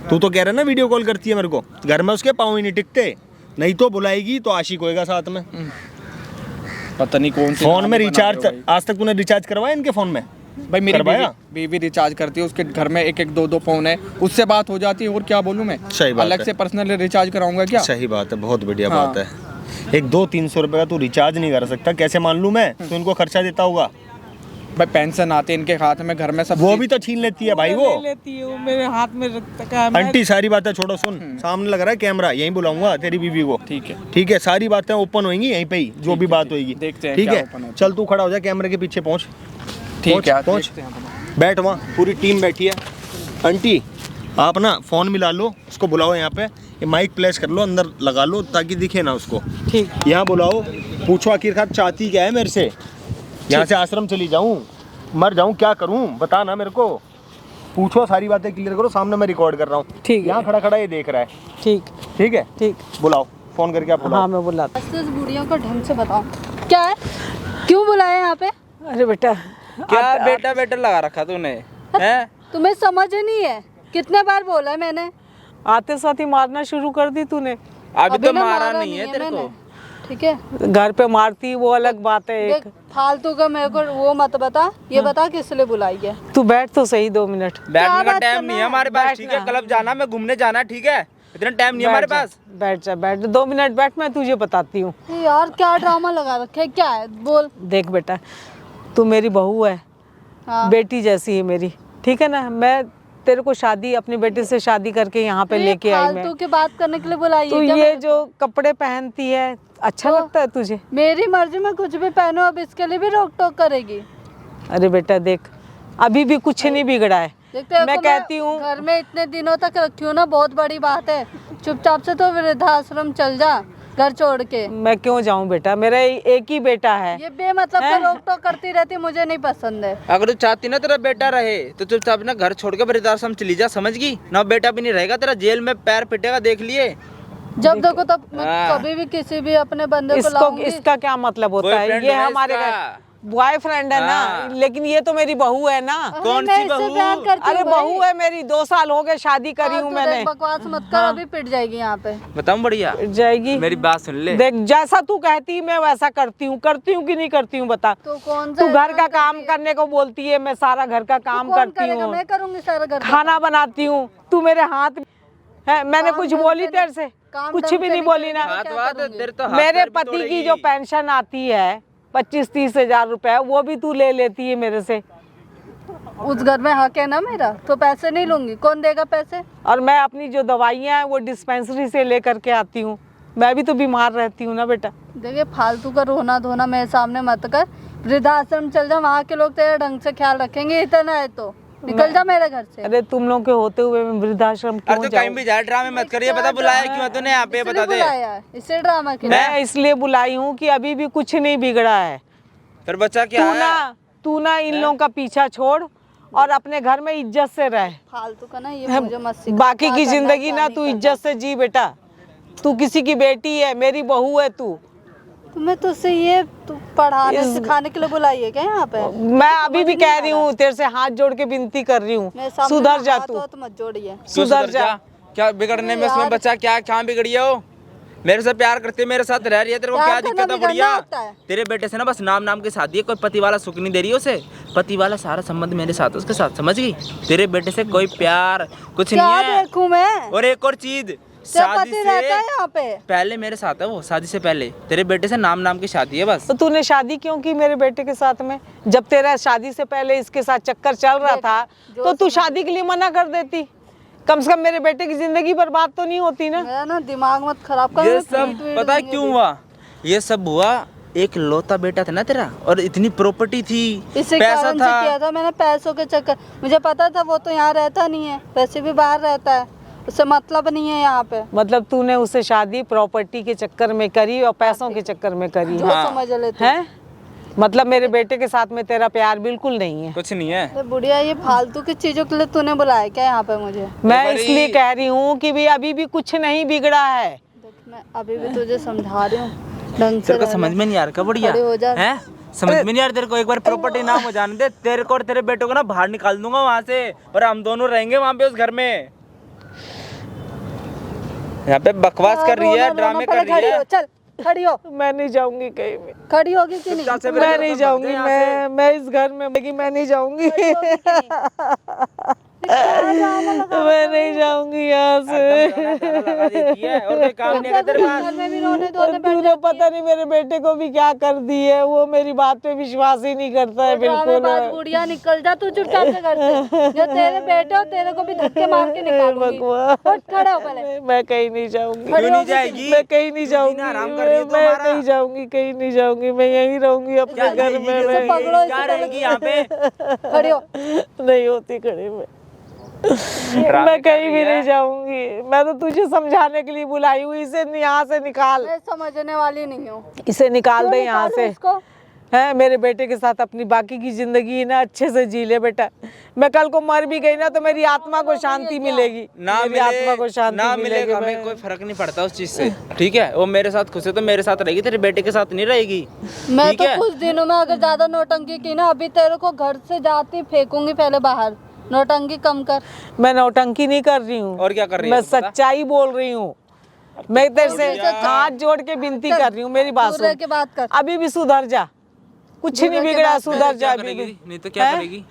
तू तो कह रहा है ना वीडियो कॉल करती है मेरे को, घर में उसके पाँव ही नहीं टिकते। नहीं तो बुलाएगी तो आशिक होएगा साथ में। पता नहीं कौन सी फोन में बना रिचार्ज, रहे हो भाई। आज तक तूने रिचार्ज करवाया इनके फोन में? भाई मेरी करवाया? बीवी रिचार्ज करती है, उसके घर में एक दो फोन है, उससे बात हो जाती है। और क्या बोलूं मैं, सही बात अलग है। से पर्सनल रिचार्ज कराऊंगा क्या? सही बात है, बहुत बढ़िया हाँ। बात है। एक 200-300 रुपये का तू रिचार्ज नहीं कर सकता, कैसे मान लूँ मैं? तो इनको खर्चा देता होगा। भाई पेंशन आते हैं इनके हाथ में, घर में सब वो भी तो छीन लेती है भाई वो। ले लेती है वो, मेरे हाथ में रखता है। आंटी सारी बातें छोड़ो, सुन सामने लग रहा है कैमरा, यहीं बुलाऊंगा तेरी बीबी को। ठीक है। ठीक है, सारी बातें ओपन होंगी यहीं पे ही, जो भी बात होगी। देखते हैं ठीक क्या है, open होता है। चल तू खड़ा हो जा, कैमरे के पीछे पहुंच। ठीक है, पहुंच, देखते हैं। बैठ वहाँ, पूरी टीम बैठी है। आंटी आप ना फोन मिला लो, उसको बुलाओ यहाँ पे, ये माइक प्लेस कर लो, अंदर लगा लो ताकि दिखे ना उसको। ठीक। यहाँ बुलाओ, पूछो आखिरकार चाहती क्या है मेरे से। यहाँ से आश्रम चली जाऊँ, मर जाऊँ, क्या करूँ बता ना मेरे को। पूछो, सारी बातें क्लियर करो, सामने मैं रिकॉर्ड कर रहा हूँ। ठीक है। यहाँ खड़ा खड़ा ये देख रहा है। ठीक ठीक है, ठीक। बुलाओ, फोन करके आप बुलाओ। हाँ मैं बुलाता। इस बुढ़िया को ढंग से बताओ क्या है, क्यों बुलाया यहाँ पे? अरे बेटा, क्या बेटा बेटा लगा रखा तूने हैं? तुम्हें समझ ही नहीं है, कितने बार बोला है मैंने। आते साथ ही मारना शुरू कर दी तूने। अभी तो ना मारा नहीं है तेरे मैंने, को। ठीक है? घर पे मारती वो अलग बात है एक। देख फालतू का मेरे को वो मत बता, ये बता किस लिए बुलाई है। तू बैठ तो सही 2 मिनट। बैठने का बात टाइम करना नहीं है है? हमारे पास, ठीक है? क्लब जाना, मैं घूमने जाना, ठीक है? इतना टाइम नहीं है हमारे पास। बैठ जा, बैठ 2 मिनट बैठ, मैं तुझे बताती हूँ। ये यार क्या ड्रामा लगा रखा है, क्या है बोल। देख बेटा, तू मेरी बहू है, हाँ। बेटी जैसी है मेरी, ठीक है ना? मैं तेरे को शादी, अपनी बेटी से शादी करके यहाँ पे ये लेके आई मैं। फालतू की बात करने के लिए बुलाई तो है क्या ये मेरे जो कपड़े पहनती है अच्छा तो- लगता है तुझे? मेरी मर्जी में कुछ भी पहनो, अब इसके लिए भी रोक टोक करेगी? अरे बेटा देख, अभी भी कुछ नहीं बिगड़ा है। देखते मैं कहती हूँ घर में इतने दिनों तक रखी हूँ ना, बहुत बड़ी बात है। चुपचाप से तो वृद्धाश्रम चल जा, घर छोड़ के। मैं क्यों जाऊँ बेटा, मेरा एक ही बेटा है। ये बेमतलब का रोक टोक करती रहती, मुझे नहीं पसंद है। अगर तू चाहती ना तेरा बेटा रहे तो चुपचाप ना घर छोड़ के वृद्धाश्रम चली जा, समझ गई ना? बेटा भी नहीं रहेगा तेरा, जेल में पैर पिटेगा, देख लिए। जब देखो तब मैं हाँ। कभी भी किसी भी अपने बंदे को इसको लाऊंगी। इसका क्या मतलब होता है? Boyfriend ये है हमारे इसका। बॉयफ्रेंड है ना, हाँ। लेकिन ये तो मेरी बहू है ना। अरे कौन मैं सी इससे बहू? प्यार करती अरे हूँ भाई। बहू है मेरी, 2 साल हो गए शादी करी हाँ, हूँ तू मैंने। देख, बकवास मत कर, अभी पिट जाएगी यहाँ पे। बताऊं बढ़िया, जाएगी। मेरी बात सुन ले। देख जैसा तू कहती है मैं वैसा करती हूँ कि नहीं करती हूँ बता। तो कौन सा तू घर का इंसान काम करती है? करने को बोलती है, मैं सारा घर का काम कौन करती करेगा? हूँ, मैं करूंगी सारा घर का खाना बनाती हूँ, तू मेरे हाथ है। मैंने काम कुछ ढंग बोली से तेरे से? काम कुछ ढंग भी से नहीं बोली ना। करेगी तो हाथ क्या वाथ करूंगी? तेरे तो हाथ मेरे पैर भी पति की तोड़ेगी। जो पेंशन आती है 25-30 हजार रुपए, वो भी तू ले लेती है मेरे से। उस घर में हक है ना मेरा, तो पैसे नहीं लूंगी, कौन देगा पैसे? और मैं अपनी जो दवाइयाँ हैं वो डिस्पेंसरी से ले करके आती हूँ। मैं भी तो बीमार रहती हूँ ना बेटा। देखिए फालतू का रोना धोना मेरे सामने मत कर, वृद्धाश्रम चल जा, वहाँ के लोग तेरा ढंग से ख्याल रखेंगे। इतना है तो निकल जा मेरे घर से। अरे तुम लोग के होते हुए मैं वृद्धाश्रम अरे क्यों तो कहीं जाऊँ? भी जाए, ड्रामे मत करिए। बता बुलाया क्यों है तूने यहाँ पे, इसलिए बता दे। बुलाया है, इसे ड्रामा के लिए। मैं इसलिए बुलाई हूँ कि अभी भी कुछ नहीं बिगड़ा है। फिर बच्चा क्या है? तू ना इन लोगों का पीछा छोड़ और अपने घर में इज्जत से रह। फालतू का ना ये मुझे मत सिखा। बाकी क्या की करना है, जिंदगी क्या ना नहीं तू करना। इज्जत से जी बेटा। तू किसी की बेटी है, मेरी बहू है तू। तुम्हें तो से ये तू पढ़ाने इस- सिखाने के लिए बुलाई है क्या यहाँ पे? मैं अभी भी कह रही हूँ, तेरे से हाथ जोड़ के विनती कर रही हूँ, मेरे सामने सुधर जा हाथ तू, वाथ मत जोड़िए। क्यों सुधर जा। क्या बिगड़ने में यार। उसमें बच्चा क्या कहाँ बिगड़ी है वो? मेरे से प्यार करती है, मेरे साथ रह रही है, तेरे को प्यार क्या करना दिक्कत है बिगड़ना बुढ़िया? होता है। तेरे बेटे से ना बस नाम नाम की शादी है, कोई पति वाला सुख नहीं दे रही है उसे। पति वाला सारा संबंध मेरे साथ है, उसके साथ, समझ गई? तेरे बेटे से कोई प्यार कुछ क्या नहीं है। देखूं मैं? और एक और चीज, तेरा शादी पति रहता से है यहाँ पे? पहले मेरे साथ है वो, शादी से पहले। तेरे बेटे से नाम नाम की शादी है बस। तो तूने शादी क्यों की मेरे बेटे के साथ में? जब तेरा शादी से पहले इसके साथ चक्कर चल रहा था जो तो तू शादी के लिए मना कर देती। कम से कम मेरे बेटे की जिंदगी बर्बाद तो नहीं होती ना। मेरा ना दिमाग मत खराब कर। ये मैं सब ट्वीट पता है दूंगी क्यों अभी। हुआ? ये सब हुआ, एक लौता बेटा था ना तेरा, और इतनी प्रॉपर्टी थी, इसी पैसा कारण से किया था। था मैंने, पैसों के चक्कर। मुझे पता था वो तो यहाँ रहता नहीं है, वैसे भी बाहर रहता है, उससे मतलब नहीं है यहाँ पे। मतलब तूने उससे शादी प्रॉपर्टी के चक्कर में करी और पैसों के चक्कर में करी जो हाँ। समझ लेते है? मतलब मेरे बेटे के साथ में तेरा प्यार बिल्कुल नहीं है। कुछ नहीं है। अरे बुढ़िया, ये फालतू की चीजों के लिए तूने बुलाया क्या यहाँ पे मुझे? मैं इसलिए कह रही हूँ कि भी अभी भी कुछ नहीं बिगड़ा है। देख, मैं अभी भी तुझे समझा रही हूँ ढंग से तेरे को रहना। समझ में नहीं आ रहा बुढ़िया? खड़े हो जा। हैं? समझ में नहीं आ रहा तेरे को? एक बार प्रॉपर्टी नाम हो जाने दे, तेरे को और तेरे बेटे को ना बाहर निकाल दूंगा वहां से, और हम दोनों रहेंगे वहां पे उस घर में। यहाँ पे बकवास कर रही है, रोना, ड्रामे पहले कर रही खड़ी है। हो, चल खड़ी हो। मैं नहीं जाऊंगी कहीं भी। खड़ी होगी कि नहीं? चुपचाप से मैं नहीं जाऊंगी। यहाँ से। मैं इस घर में मैं नहीं जाऊंगी। मैं नहीं जाऊंगी यहाँ से। ताला लगा देती है, और कोई काम नहीं है तेरे पास। घर में भी रोने धोने बैठ तूने पता नहीं मेरे बेटे को भी क्या कर दी है। वो मेरी बात पे विश्वास ही नहीं करता है बिल्कुल। बात बुढ़िया, निकल जा तू चुपचाप से घर से। जो तेरे बेटे हो, तेरे को भी धक्के मार के निकालूंगी। उठ, खड़े हो पहले। मैं कहीं नहीं जाऊंगी। क्यों नहीं जाएगी? मैं कहीं नहीं जाऊंगी। दिन आराम कर रही है तो मैं हमारा। नहीं जाऊंगी, कहीं नहीं जाऊंगी। मैं यहीं रहूंगी अपने घर में। मैं पकड़ो क्या इसे, रहेगी यहाँ पे? खड़ी हो। नहीं होती खड़ी में। मैं कहीं भी नहीं जाऊंगी। मैं तो तुझे समझाने के लिए बुलाई हुई। इसे यहाँ से निकाल। मैं समझने वाली नहीं हूँ। इसे निकाल दे यहाँ निकालूं से। इसको? है मेरे बेटे के साथ अपनी बाकी की जिंदगी ना अच्छे से जी ले बेटा। मैं कल को मर भी गई ना तो मेरी आत्मा को शांति मिलेगी। ना मेरी आत्मा को शांति ना मिलेगी। मिलेगा, हमें कोई फर्क नहीं पड़ता उस चीज से। ठीक है, वो मेरे साथ खुश है तो मेरे साथ रहेगी, तेरे बेटे के साथ नहीं रहेगी। मैं ठीक तो है? कुछ दिनों में अगर ज्यादा नौटंकी की ना, अभी तेरे को घर से जाती फेंकूंगी पहले बाहर। नौटंकी कम कर। मैं नौटंकी नहीं कर रही हूँ। और क्या कर रही है मैं तू बता? सच्चाई बोल रही हूँ। मैं तेरे से हाथ जोड़ के विनती कर रही हूँ। मेरी बात दूर रह सुन। के बात कर। अभी भी सुधर जा। कुछ नहीं बिगड़ा, सुधर जा अभी भी। नहीं तो क्या करेगी?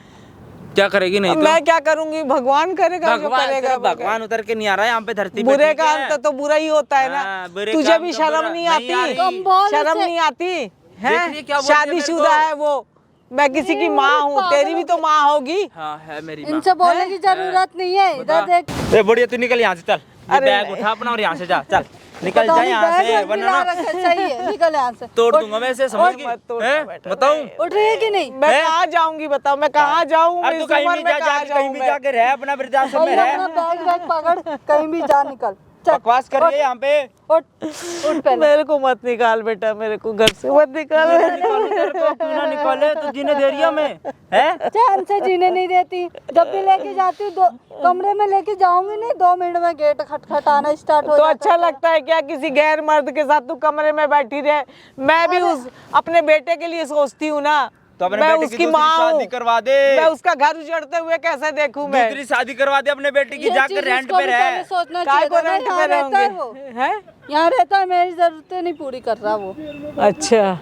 क्या करेगी? नहीं तो मैं क्या करूंगी? भगवान करेगा जो भगवान करेगा। तेरा भगवान उतर के नहीं आ रहा है यहाँ पे धरती पे। बुरे ठीक काम है? तो बुरा ही होता है हाँ, ना। बुरे तुझे काम भी तो शर्म बुरा नहीं नहीं आती? आ रही। कम बोल शर्म इसे। नहीं आती देख रही है है? क्या बोलती है शादीशुदा मेरे है वो। मैं किसी की माँ हूँ। तेरी भी तो माँ होगी। हाँ है मेरी माँ। इनसे बोलने की जरूरत नहीं है। इधर देख। ए बुढ़िया, तू निकल यहाँ से, चल। ये अरे बैग उठा अपना और यहाँ से जा, चल निकल पता जा नहीं यहाँ बैग से, वैग वरना मिला ना रखा है, सही है, निकल यहाँ से। तोड़ दूंगा मैं इसे, समझ गई? मत तोड़ हैं? बेटा, बताऊं? उठ रही है कि नहीं? मैं कहाँ जाऊंगी बताओ? मैं कहाँ जाऊँ? अरे तू कहीं भी जा, कहीं भी जाके रह, अपना वृद्धाश्रम में भाई रह। अपना बैग वैग पकड़, कहीं भी जा, निकल। चल, बकवास कर रही है यहाँ पे। उठ उठ पहले। मेरे को मत निकाल बेटा। मेरे को घर से मत निकाल। निकालो तेरे को, क्यों ना निकाले? तू जीने दे रही है हमें, हैं? चैन से जीने नहीं देती। जब भी लेके जाती हूँ, कमरे में लेके जाऊंगी नहीं, 2 मिनट में गेट खटखटाना स्टार्ट हो तो जाता अच्छा है। लगता है क्या किसी गैर मर्द के साथ तू कमरे में बैठी रहे? मैं भी उस अपने बेटे के लिए सोचती हूँ ना। तो अपने मैं बेटे की उसकी दूसरी माँ शादी हूँ। करवा दे। मैं उसका घर उजड़ते हुए कैसे देखूं? मैं दूसरी शादी करवा दे अपने बेटे की, ये जाकर चीज़ रेंट उसको पे भी रह। पहले सोचना काय चाहिए को था ना, रेंट यहाँ पे रहता है रहूंगी? वो। हैं? यहाँ रहता है, मेरी जरूरतें नहीं पूरी कर रहा वो। अच्छा,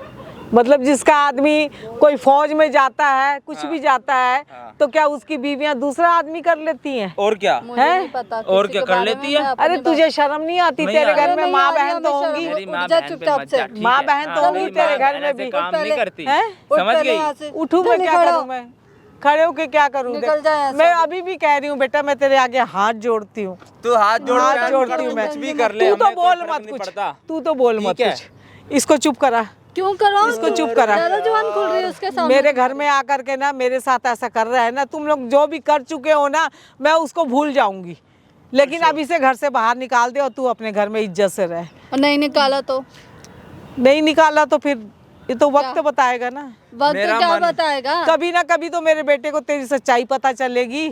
मतलब जिसका आदमी कोई फौज में जाता है, कुछ भी जाता है, तो क्या उसकी बीवियां दूसरा आदमी कर लेती हैं? और क्या? मुझे नहीं पता और किसी क्या के कर बारे में, लेती है? मैं अपनी अरे बात- तुझे शर्म नहीं आती? नहीं तेरे आ रही। घर में नहीं माँ आ रही, बहन तो हमें होंगी। शर्म मेरी उठ माँ जा बहन पे चुपचाप मत से। जा, ठीक माँ है? बहन तो हाँ, होंगी मेरी तेरे माँ घर बहन में ऐसे भी। काम नहीं करती, हैं? उठ समझ पहले गई? यहाँ से। उठूं मैं, चल, क्या खड़ा करूं हो। मैं? खड़े होके क्या करूं? निकल देख, जा यहाँ से। मैं अभी भी कह रही हूँ बेटा, मैं तेरे आगे हाथ जोड़ती हूँ। तू हाथ जोड़, हाथ पैर जोड़ती पकड़, हूँ तू मैं। कुछ भी कर ले, तू तो हमें कोई बोल फर्क मत नहीं कुछ। पड़ता। तू तो बोल मत ठीक है? कुछ। इसको चुप करा। क्यों कराओ? इसको चुप करा। ज़्यादा जुबान खुल रही है उसके सामने। मेरे घर में आकर के ना मेरे साथ ऐसा कर रहा है ना, तुम लोग जो भी कर चुके हो ना, मैं उसको भूल जाऊंगी। लेकिन अब इसे घर से बाहर निकाल दे और तू अपने घर में इज्जत से रह। और नहीं निकाला तो? नहीं निकाला तो फिर ये तो वक्त बताएगा ना। वक्त मेरा क्या मन- बताएगा? कभी ना कभी तो मेरे बेटे को तेरी सच्चाई पता चलेगी।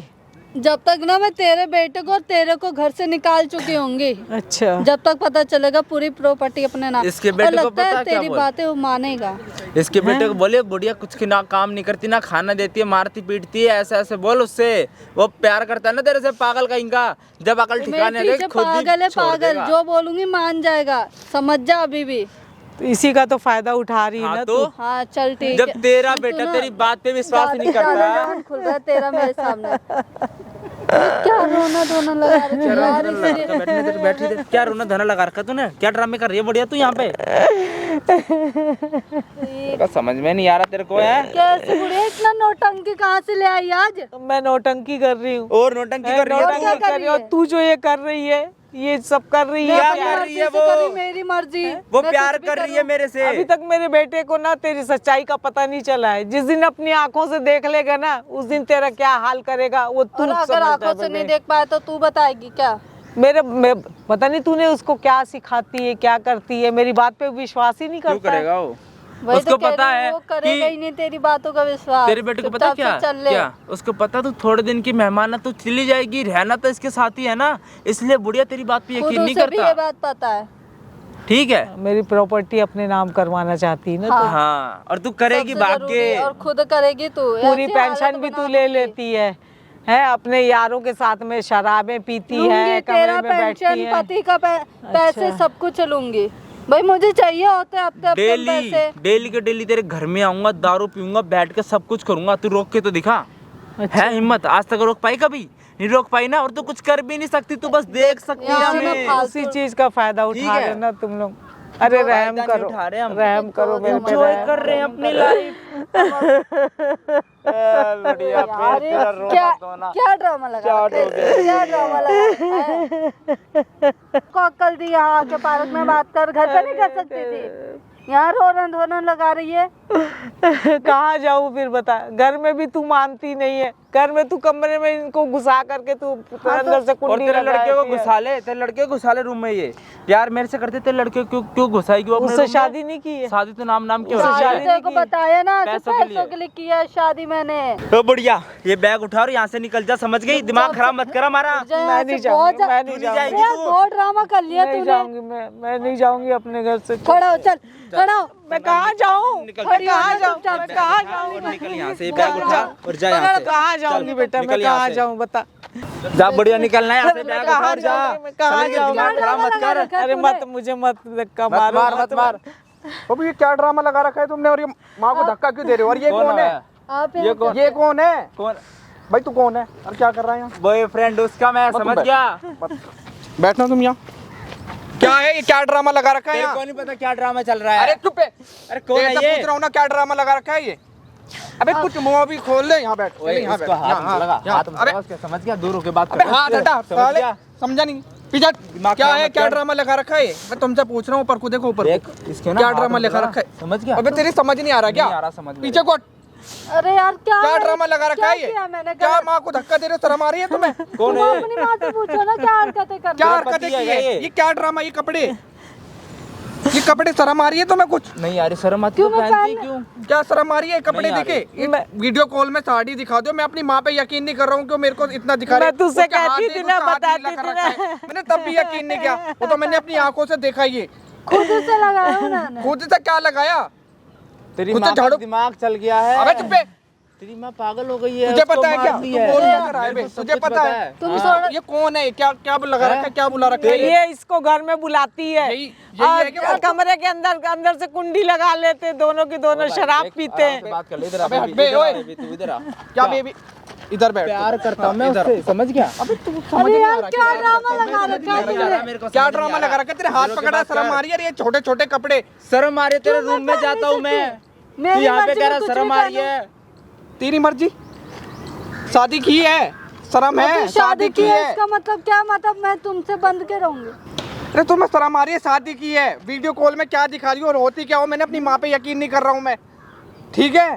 जब तक ना मैं तेरे बेटे को और तेरे को घर से निकाल चुकी होंगी, अच्छा, जब तक पता चलेगा पूरी प्रॉपर्टी अपने नाम। इसके और बेटे को लगता है पता क्या तेरी बोल? बातें वो मानेगा। इसके बेटे को बोले बुढ़िया कुछ की ना काम नहीं करती, ना खाना देती है, मारती पीटती है, ऐसे ऐसे बोल उससे। वो प्यार करता है ना तेरे से, पागल का इनका। जब अकल ठिकाने मेरे लगे पीछे खुद पागल है, ही छोड़ पागल। देगा। जो बोलूंगी मान जाएगा, समझ जा अभी भी। तो इसी का तो फायदा उठा रही है हाँ ना तो तू। हाँ चल ठीक जब है। तेरा तू बेटा ना तेरी बात पे विश्वास ही नहीं ज़्यादा करता। जुबान खुल रहा है तेरा मेरे सामने। क्या रोना धोना लगा रही है यार इसलिए। बैठी दे। क्या रोना धना लगा रखा तूने? क्या ड्रामे कर रही है बुढ़िया तू यहाँ पे? तेरा समझ में नहीं आ रहा तेरे को है? कैसे बुढ़िया इतना नौटंकी कहाँ से ले आई आज? मैं नौटंकी कर रही हूँ। और नौटंकी कर रही है और क्या तू? कर रही है? तू जो ये कर रही है, ये सब कर रही मैं है। अपनी कर मर्जी रही है से वो? करी, मेरी मर्जी। वो मैं प्यार कुछ भी कर रही है करूँ। मेरे से। अभी तक मेरे बेटे को ना तेरी सच्चाई का पता नहीं चला है। जिस दिन अपनी आंखों से देख लेगा ना, उस दिन तेरा क्या हाल करेगा वो तू और अगर समझता आंखों है से नहीं बेटे। देख पाया तो तू बताएगी क्या? मैं पता नहीं तूने उसको क्या सिखाती है, क्या करती है। मेरी बात पे विश्वास ही नहीं क्यों करता है। करेगा वो? वही उसको तो कह पता रही हूँ, है वो करेगा ही कि नहीं तेरी बातों का विश्वास। तेरे बेटे को पता चुपचाप क्या से चल ले। क्या उसको पता तू थोड़े दिन की मेहमान है, तू चली जाएगी, रहना तो इसके साथ ही है ना, इसलिए बुढ़िया तेरी बात पे खुद यकीन नहीं उसे भी ये करता। बात पता है। ठीक है मेरी प्रॉपर्टी अपने नाम करवाना चाहती है ना हाँ। हाँ, और तू करेगी सबसे भाग जरूरी, के। और खुद करेगी तू। पूरी ऐसी पेंशन हालत भी बना तू ले दूंगी। लेती है अपने यारों के साथ में शराबें पीती है, लूंगी कमरे तेरा में बैठती पेंशन, है। पति का पैसे अच्छा। सब कुछ लूंगी भाई, मुझे चाहिए होते हफ्ते हफ्ते डेली पैसे। डेली के डेली तेरे घर में आऊंगा, दारू पीऊंगा, बैठ के सब कुछ करूंगा, तू रोक के तो दिखा। अच्छा। है हिम्मत? आज तक रोक पाई कभी? नहीं रोक पाई ना, और तू कुछ कर भी नहीं सकती, तू बस देख सकती है यहाँ से मैं हमें। फालतू- उसी चीज का फायदा ठीक उठा है। रहे हो ना तुम लोग। अरे रहम फायदा नहीं करो, उठा रहे हम। रहम करो मेरे पे, एंजॉय रहम कर रहे हैं अपनी लाइफ। बढ़िया यार ये क्या क्या ड्रामा लगा रखा है? क्या ड्रामा लगा रखा है? को अक्ल दी, यहाँ आके पार्क में बात कर, घर पे नहीं कर सकती थी? यहाँ रोना धोना लगा रही है। कहाँ जाऊँ फिर बता, घर में भी तू मानती नहीं है, घर में तू कमरे में इनको घुसा करके तू अंदर से और कुंडी तेरे लड़के को लगाती है। घुसा ले, तेरे लड़के को घुसा ले रूम में। ये प्यार मेरे से करते, तेरे लड़के को क्यों क्यों घुसाएगी वो अपने उससे रूम में? शादी नहीं की है। शादी तो नाम क्यों उससे रखी शादी है? नहीं तेरे को की। बताया ना कि पैसों के लिए। पैसों के लिए किया है शादी मैंने। तो बढ़िया, ये बैग उठा और यहाँ से निकल जा, समझ गई? दिमाग खराब मत कर हमारा। मैं नहीं जाऊंगी, मैं नहीं जाऊंगी, यार बहुत ड्रामा कर लिया नहीं तूने। जाऊंगी, मैं नहीं जाऊंगी अपने घर से। खड़ा हो, चल खड़ा हो। मैं कहाँ जाऊँ, निकल, मैं कहाँ निकल, जाऊँ, चुपचाप मैं से। कहाँ जाऊँ, और निकल यहाँ से, ये बैग उठा और जा यहाँ से। कहाँ जाऊंगी बेटा, मैं निकल यहाँ कहाँ से। जाऊँ बता। जा बढ़िया, निकलना है यहाँ से, मैं बैग उठा कहाँ और जा। जाऊंगी, मैं कहाँ समझ गई? जाऊंगी? दिमाग खराब मत कर। रखा है अरे तूने। मत, मुझे मत धक्का मत मारो, मार मत मार। अब ये क्या ड्रामा लगा रखा है तुमने, और ये माँ को धक्का क्यों दे रहे हो? और ये कौन है? आप ये यहाँ कौन? ये कौन है कौन? भाई? तू कौन है और क्या कर रहा है यहाँ? बॉयफ्रेंड उसका, मैं मत समझ बैठ। गया। बैठना तुम यहाँ। क्या है ये, क्या ड्रामा लगा रखा है तेरे यहाँ? को नहीं पता क्या ड्रामा चल रहा है? अरे चुप है। अरे कौन है तेरे से ये? पूछ रहा हूँ ना, क्या ड्रामा लगा रखा है ये? अबे कुछ मुंह भी खोल ले, यहाँ बैठ। ओए, यहाँ बैठ, उसको हाथ यहाँ, मत लगा, यहाँ। हाथ मत अबे लगा उसके, समझ गया? दूर होके बात अबे कर। हाथ हटा समझ साले, गया? समझा नहीं? पीछे दिमाग क्या खराब है, मत क्या कर। ड्रामा लगा रखा है? मैं तुमसे पूछ रहा हूँ, ऊपर को देखो, ऊपर देख, को। इसके ना क्या हाथ ड्रामा मत लगा लगा। रखा है? समझ गया? अबे तेरी समझ नहीं आ रहा क्या? नहीं आ रहा समझ में। पीछे को अरे यार क्या क्या मैंने- ड्रामा लगा रखा है ये? क्या किया मैंने? क्या माँ को धक्का दे रहे हो? शर्म आ रही है तुम्हें? कौन तुम है? अपनी माँ से पूछो ना क्या हरकतें कर क्या रही है। हरकतें पति की है है? ये? ये क्या ड्रामा, ये कपड़े, ये कपड़े शर्म आ रही है तुम्हें कुछ? नहीं यार, शर्म आती क्यों तो मैं पहनती पहन- क्यों? क्या शर्म आ रही है? कपड़े नहीं आ देखे, ये वीडियो कॉल में साड़ी दिखा दो। मैं अपनी माँ पे यकीन नहीं कर रहा हूँ कि मेरे को इतना दिखा रही है। मैं तुझसे उसका हाथ कहती देख, थी ना, उसका हाथ बताती गीला कर थी रखा है। मैंने तब भी यकीन नहीं किया, वो तो मैंने अपनी आंखों से देखा ये। खुद से लगाया उन्होंने। खुद से क्या लगाया? तेरी खुद माँ से का झाड़ू- दिमाग चल गया है। अबे चुप है। तेरी माँ पागल हो गई है। तुझे उसको पता है मार क्या? तू दी है। बोल क्या यार, रहा है बे? मेरे को सब तुझे कुछ पता है? तुम हाँ। थोड़ा- ये कौन है? क्या क्या लगा रखा है? क्या बुला रखा है? ये इसको घर में बुलाती है यही है कि और वो- कमरे के अंदर से कुंडी लगा लेते, दोनों की दोनों शराब पीते आराम से हैं। बात कर ले, इधर अबे आ, हट बेबी, बे, इधर आ, ओए। बेबी, तू इधर आ। क्या बेबी? इधर बैठ। प्यार करता हूँ मैं इधर। उससे, समझ गया? अबे तू समझ अरे नहीं आ यार रहा क्या क्या? ड्रामा लगा रखा है नहीं आ रहा, तुमने? मेरे को क्या समझ ड्रामा नहीं आ लगा रखा है? तेरे हाथ दिलों की पकड़ा, बात शर्म कर। आ रही है? ये छोटे छोटे कपड़े, शर्म आ रही है तेरे क्यों रूम मैं में जाता पहन हूँ नहीं मैं। सकती? तू मेरी यहाँ पे मर्जी कह में रहा कुछ शर्म भी आ रही पहनूं। है। तेरी मर्जी। शादी की है, शर्म तो है? शादी की है, इसका मतलब क्या? मतलब मैं तुमसे बंद के रहूंगी? अरे तुम्हें शर्म आ रही है? शादी की है, वीडियो कॉल में क्या दिखा रही हो और होती क्या हो? मैंने अपनी माँ पे यकीन नहीं कर रहा हूँ मैं, ठीक है?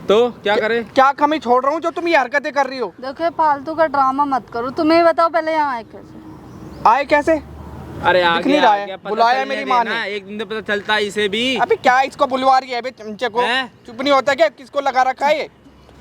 तो क्या करे? क्या कमी छोड़ रहा हूँ जो तुम ये हरकतें कर रही हो? देखो फालतू का ड्रामा मत करो। तुम्हें ही बताओ पहले यहाँ आए कैसे? आए कैसे? अरे आ दिख नहीं गया, रहा आ है। गया, पता बुलाया चलने मेरी दे माँ ना, ने। एक दिन तो पता चलता है इसे भी। अभी क्या इसको बुलवा रही है बे चमचे को? हैं? चुप नहीं होता क्या? किसको लगा रखा है ये?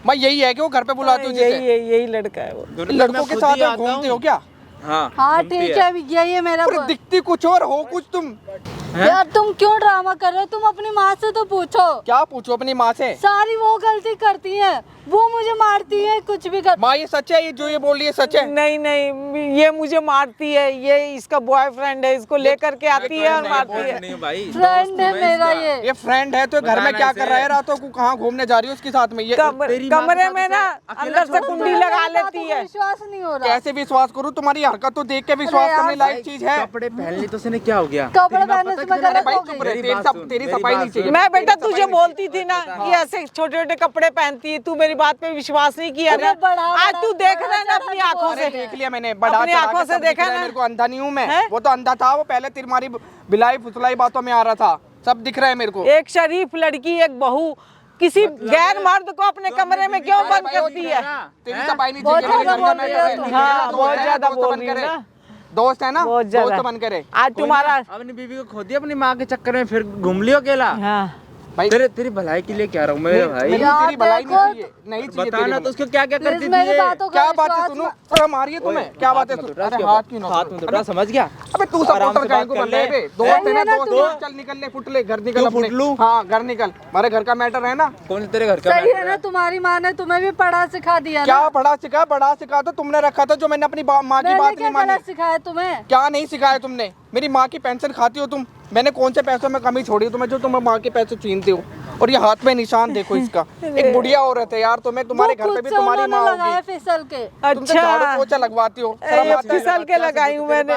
मैं यही है कि वो घर पे बुलाते हो जिसे? यही लड़का है वो। लड़कों के साथ में घूमते हो क्या? हाँ हाँ घूमती ठीक है। है, यही है मेरा अरे दिखती कुछ और हो कुछ तुम। हैं? यार तुम क्यों ड्रामा कर रहे हो? तुम अपनी माँ से तो पूछो। क्या पूछो अपनी माँ से? सारी वो गलती करती है, वो मुझे मारती है, कुछ भी कर। माँ ये सच है? ये जो ये बोल रही है सच है? नहीं नहीं, ये मुझे मारती है, ये इसका बॉयफ्रेंड है, इसको लेकर के आती है और मारती है। नहीं भाई, फ्रेंड है मेरा ये। ये फ्रेंड है तो घर में बताना क्या इसे। कर रहा है? रातों को कहाँ घूमने जा रही हो उसके साथ में? ये तेरी माँ कमरे के में साथ ना उसे अकेला अंदर से छोड़ कुंडी मेरी लगा बातों लेती को है। विश्वास नहीं हो रहा। कैसे विश्वास करूँ? तुम्हारी हरकत तो देख के विश्वास यार, करने लायक चीज है। कपड़े पहन ली तो उसने क्या हो गया? कपड़े पहनने से मैं अरे गलत भाई हो चुप गई। रहे, मेरी बात सुन, तेरी मेरी सफाई बात नहीं चाहिए। सुन। मैं बेटा तेरी तुझे सफाई नहीं बोलती थी ना कि ऐसे छोटे छोटे कपड़े पहनती है, तू मेरी बात पे विश्वास नहीं किया ना। अरे बड़ा- आज तू देख रहा है ना बड़ा अपनी चढ़ा आंखों बोल से। अरे देख लिया मैंने, बड़ा अपनी चढ़ा के आंखों से सब दिख देखा रहा है ना? मेरे को। अंधा नहीं हूँ मैं, हैं? वो तो अंधा था, वो पहले तुम्हारी बिलाई फुसलाई बातों में आ रहा था, सब दिख रहा है मेरे को। एक शरीफ लड़की, एक बहू किसी गैर मर्द को अपने कमरे में क्यों बंद करती है? तेरी सफाई नहीं बहुत चाहिए। ज्यादा बोल रही हो तुम। हाँ, बहुत ज्यादा बोल रही हो ना। दोस्त है ना, बहुत ज्यादा। दोस्त बन करे। आज तुम्हारा अपनी बीवी को खो दिया अपनी माँ के चक्कर में, फिर घूम लियो अकेला। हाँ भाई तेरी भलाई के लिए क्या रहा हूँ मैं भाई। मेरी यार तेरी भलाई नहीं देखो, चाहिए, नहीं चाहिए बताना तेरी तो उसको क्या क्या प्लीज करती मेरी थी। बातों का क्या बातें विश्वास सुनो, मत- शर्म आ रही है तुम्हें? क्या बातें सुनो? अरे हाथ क्यों ना हाथ में तो समझ गया। अबे तू आराम सपोर्टर से काहे बात को कर बन रहा है ले। बे? दोस्त है ना, ना दोस्त तुम- है, चल निकल ले, फुट ले, घर निकल क्यों अपने। फुट लूं? हाँ घर निकल, हमारे घर का मैटर है ना। कौन से तेरे घर का सही है मैटर ना, तुम्हारी माँ ने तुम्हें भी पढ़ा सिखा दिया क्या ना। बड़ा सिखा तो तुमने रखा था, जो मैंने अपनी माँ की मैंने बात क्या नहीं मानी। गलत सिखाया तुम्हें? क्या नहीं सिखाया तुमने? मेरी माँ की पेंशन खाती हो तुम, मैंने कौन से पैसों में कमी छोड़ी तुम्हें जो तुम माँ के पैसे छीनते हो? और ये हाथ में निशान देखो इसका, एक बुढ़िया औरत है यार, तुम्हें तुम्हारे घर पे भी तुम्हारी माँ लगाया होगी, फिसल के। तुमसे झाड़ू पोछा लगवाती हो, शर्म ये आता है? फिसल के लगाई हूँ मैंने।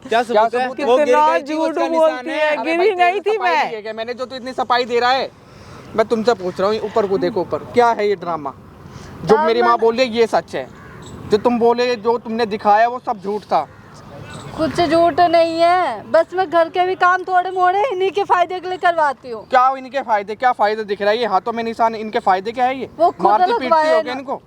क्या सबूत है? सबूत है? वो गिर कितना गई थी, झूठ उसका निशान बोलती है। है। अबे गिरी भाई, तेरे नहीं थी सफाई मैं। नहीं है क्या? मैंने जो तू इतनी सफाई दे रहा है, मैं तुमसे पूछ रहा हूँ, ऊपर को देखो, ऊपर क्या है ये ड्रामा? जो मेरी माँ बोल रही है ये सच है, जो तुम बोले जो तुमने दिखाया वो सब झूठ था। कुछ झूठ नहीं है, बस मैं घर के भी काम थोड़े मोड़े इन्हीं के फायदे के लिए करवाती हूँ। क्या इनके फायदे, क्या फायदे दिख रहा है? ये हाथों में निशान, इनके फायदे क्या है? ये वो खुद मारती पीटती लगवाया हो क्या ना। इनको?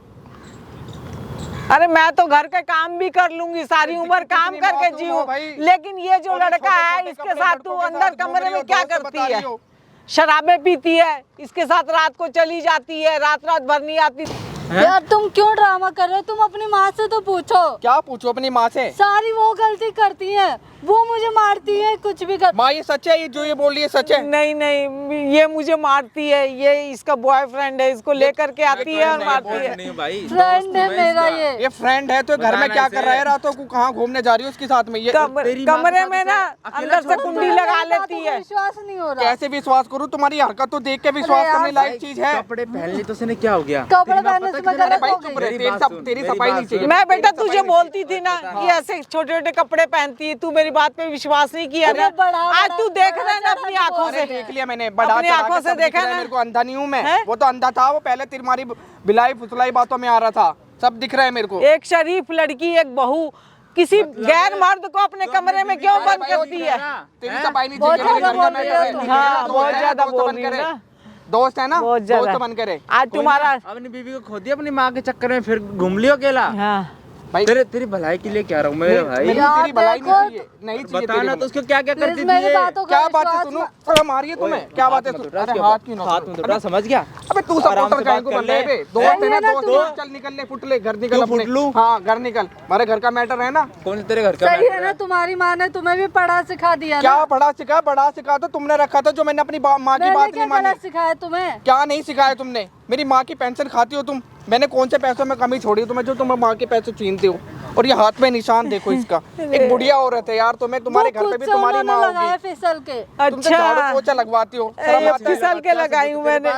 अरे मैं तो घर के काम भी कर लूंगी, सारी उम्र काम कितनी करके मासूम जी हो हूँ, भाई। लेकिन ये जो और ये लड़का है छोटे-छोटे इसके कपड़े साथ तू लड़कों के अंदर साथ घूम कमरे रही में हो, क्या दोस्त से करती बता है? रही हो। शराबें पीती है, इसके साथ रात को चली जाती है, रात रात भर नहीं आती। यार तुम क्यों ड्रामा कर रहे हो? तुम अपनी माँ से तो पूछो। क्या पूछो अपनी माँ से? सारी वो गलती करती है, वो मुझे मारती है, कुछ भी कर। माँ ये सच है, ये जो ये बोल रही है सच है? नहीं नहीं, ये मुझे मारती है, ये इसका बॉयफ्रेंड है, इसको लेकर के आती है और मारती है। नहीं भाई, फ्रेंड है मेरा ये। ये फ्रेंड है तो घर में बताना क्या इसे। कर रहा है? रातों को कहाँ घूमने जा रही हो उसके साथ में? ये तेरी माँ कमरे के में साथ ना उसे अकेला अंदर से छोड़ कुंडी मेरी लगा बातों लेती को है। विश्वास नहीं हो रहा। कैसे विश्वास करूँ? तुम्हारी हरकत तो देख के विश्वास यार, करने लायक चीज है। कपड़े पहन ली तो उसने क्या हो गया? कपड़े पहनने से मैं अरे गलत भाई हो चुप गई। रहे, मेरी बात सुन, तेरी मेरी सफाई बात नहीं चाहिए। सुन। मैं बेटा तेरी तुझे सफाई नहीं बोलती थी ना कि ऐसे छोटे छोटे कपड़े पहनती है, तू मेरी बात पे विश्वास नहीं किया ना। अरे बड़ा- आज तू देख रहा है ना बड़ा अपनी चढ़ा आंखों अरे से। देख लिया मैंने, बड़ा अपनी चढ़ा के आंखों से सब दिख देखा रहा है ना? मेरे को, अंधा नहीं हूँ मैं। हैं? वो तो अंधा था, वो पहले तुम्हारी बिलाई फुसलाई बातों में आ रहा था, सब दिख रहा है मेरे को। एक शरीफ लड़की, एक बहू किसी गैर मर्द को अपने कमरे में क्यों बंद करती है? तेरी सफाई नहीं बहुत चाहिए। मेरे ज्यादा घर का बोल रही मैटर हो है, तुम। ठीक है ना? हाँ, दोस्त बहुत है, ज्यादा दोस्त बोल बन रही हो करे। ना। दोस्त है ना, बहुत दोस्त ज्यादा। बन करे। आज तुम्हारा अपनी बीवी को खो दिया अपनी माँ के चक्कर में, फिर घूम लियो अकेला। हाँ भाई तेरी भलाई के लिए क्या रहा हूँ मैं भाई। मेरी यार तेरी भलाई नहीं देखो, चाहिए, नहीं चाहिए बताना तेरी तो उसको क्या क्या प्लीज करती मेरी थी? बातों का क्या बातें विश्वास सुनो, मत- शर्म आ रही है तुम्हें? क्या बातें सुनो? अरे हाथ क्यों ना हाथ में तो समझ गया। अबे तू आराम सपोर्टर से काहे बात को कर बन रहा है ले। बे? दोस्त है ना, ना दोस्त तुम- है, चल निकल ले, फुट ले, घर निकल क्यों अपने। फुट लूं? हाँ घर निकल, हमारे घर का मैटर है ना। कौन से तेरे घर का सही है मैटर ना, तुम्हारी माँ ने तुम्हें भी पढ़ा सिखा दिया क्या ना। बड़ा सिखा तो तुमने रखा था, जो मैंने अपनी माँ की मैंने बात क्या नहीं मानी। गलत सिखाया तुम्हें? क्या नहीं सिखाया तुमने? मेरी माँ की पेंशन खाती हो तुम, मैंने कौन से पैसों में कमी छोड़ी तुम्हें जो तुम माँ के पैसे छीनते हो? और ये हाथ में निशान देखो इसका, एक बुढ़िया औरत है यार, तुम्हें तुम्हारे घर पे भी तुम्हारी माँ लगाया होगी, फिसल के। तुमसे झाड़ू अच्छा पोछा लगवाती हो, शर्म ये आता है? फिसल के लगाई हूँ मैंने।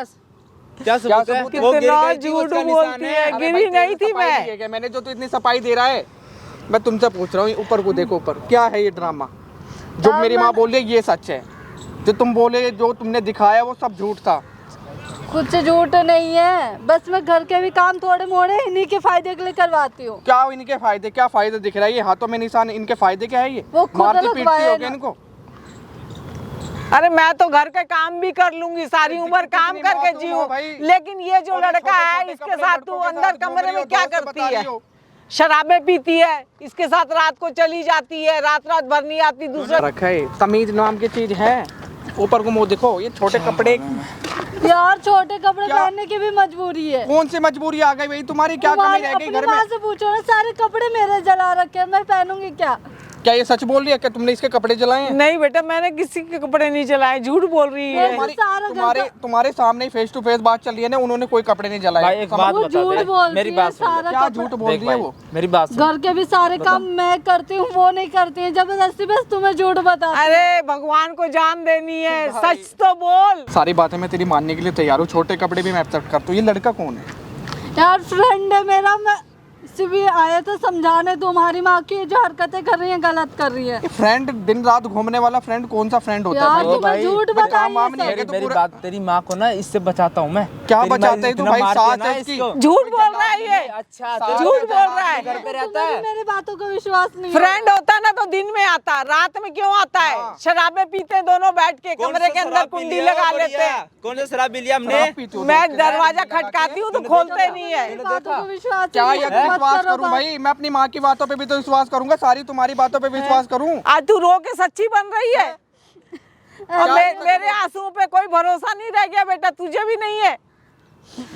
क्या सबूत है? सबूत है? वो गिर कितना गई थी, झूठ उसका निशान बोलती है। है। अरे गिरी भाई, तेरी नहीं थी सफाई मैं। नहीं है क्या? मैंने जो तू इतनी सफाई दे रहा है, मैं तुमसे पूछ रहा हूँ, ऊपर को देखो, ऊपर क्या है ये ड्रामा? जो मेरी माँ बोल रही है ये सच है, जो तुम बोले जो तुमने दिखाया वो सब झूठ था। कुछ झूठ नहीं है, बस मैं घर के भी काम थोड़े मोड़े इन्हीं के फायदे के लिए करवाती हूँ। क्या इनके फायदे, क्या फायदे दिख रहा है? ये हाथों में निशान, इनके फायदे क्या है? ये वो खुद मारती पीटती लगवाया हो क्या ना। इनको? अरे मैं तो घर के काम भी कर लूंगी, सारी उम्र काम कितनी करके मासूम जी हो हूँ, भाई। लेकिन ये जो और ये लड़का है छोटे-छोटे इसके कपड़े साथ तू लड़कों के अंदर साथ घूम कमरे रही में हो, क्या दोस्त से करती बता है? रही हो। शराबें पीती है, इसके साथ रात को चली जाती है, रात रात भर नहीं आती। दूसरा रखा है, तमीज नाम की चीज है। ऊपर को मुंह देखो, ये छोटे कपड़े, यार छोटे कपड़े क्या? पहनने की भी मजबूरी है। कौन सी मजबूरी आ गई भाई तुम्हारी? क्या कमी रह गई अपनी घर माँ में? से पूछो ना, सारे कपड़े मेरे जला रखे हैं, मैं पहनूंगी क्या? क्या ये सच बोल रही है? क्या तुमने इसके कपड़े जलाए हैं? नहीं बेटा, मैंने किसी के कपड़े नहीं जलाए, झूठ बोल रही है। तुम्हारी- सारा घर तुम्हारे का- तुम्हारे सामने फेस टू फेस बात चल रही है ना, उन्होंने कोई कपड़े नहीं जलाए। भाई एक बात वो बता झूठ दे, बोलती मेरी है, बात सुन ले। सारा क्या कपड़ा- झूठ बोल देख रही है भाई, वो? मेरी बात सुन। घर के भी सारे काम मैं करती हूँ, वो नहीं करती है, जबरदस्ती बस तुम्हें झूठ बता। अरे भगवान को जान देनी है, सच तो बोल। सारी बातें मैं तेरी मानने के लिए तैयार हूँ, छोटे कपड़े भी मैं एक्सेप्ट करता हूँ। ये लड़का कौन है? यार फ्रेंड है मेरा, मैं सिर्फ आया था समझाने, तुम्हारी माँ की जो हरकतें कर रही हैं गलत कर रही है। ये फ्रेंड, दिन रात घूमने वाला फ्रेंड कौन सा फ्रेंड होता यार है भाई? तुम्हें झूठ काम वाम बताइए नहीं है सब। कि तो मेरी पूरा- बात, तेरी माँ को ना इससे बचाता हूँ मैं। क्या तेरी माँ बचाता है तू इतना भाई? मारती साथ ना है इसकी। इसको। झूठ बोल रहा है ये, अच्छा झूठ बोल रहा है। घर पे रहता तुम्हें है। भी मेरी बातों का विश्वास नहीं है। फ्रेंड होता ना तो दिन में आता, रात में क्यों आता है? शराबें पीते दोनों बैठ के कमरे के अंदर कुंडी लगा लेते हैं। कौन सा शराब पी लिया हमने? शराब पीते हो मैं दोस्त? दरवाजा खटकाती हूँ तो खोलते नहीं है। मेरी बातों को विश्वास क्या नहीं ये है, मत विश्वास करो करूं बात। भाई? मैं अपनी माँ की बातों पे भी तो विश्वास करूंगा, सारी तुम्हारी बातों पे विश्वास करूं? आज तू रो के सच्ची बन रही है। और मेरे आंसुओं पे कोई भरोसा नहीं रह गया बेटा, तुझे भी नहीं है।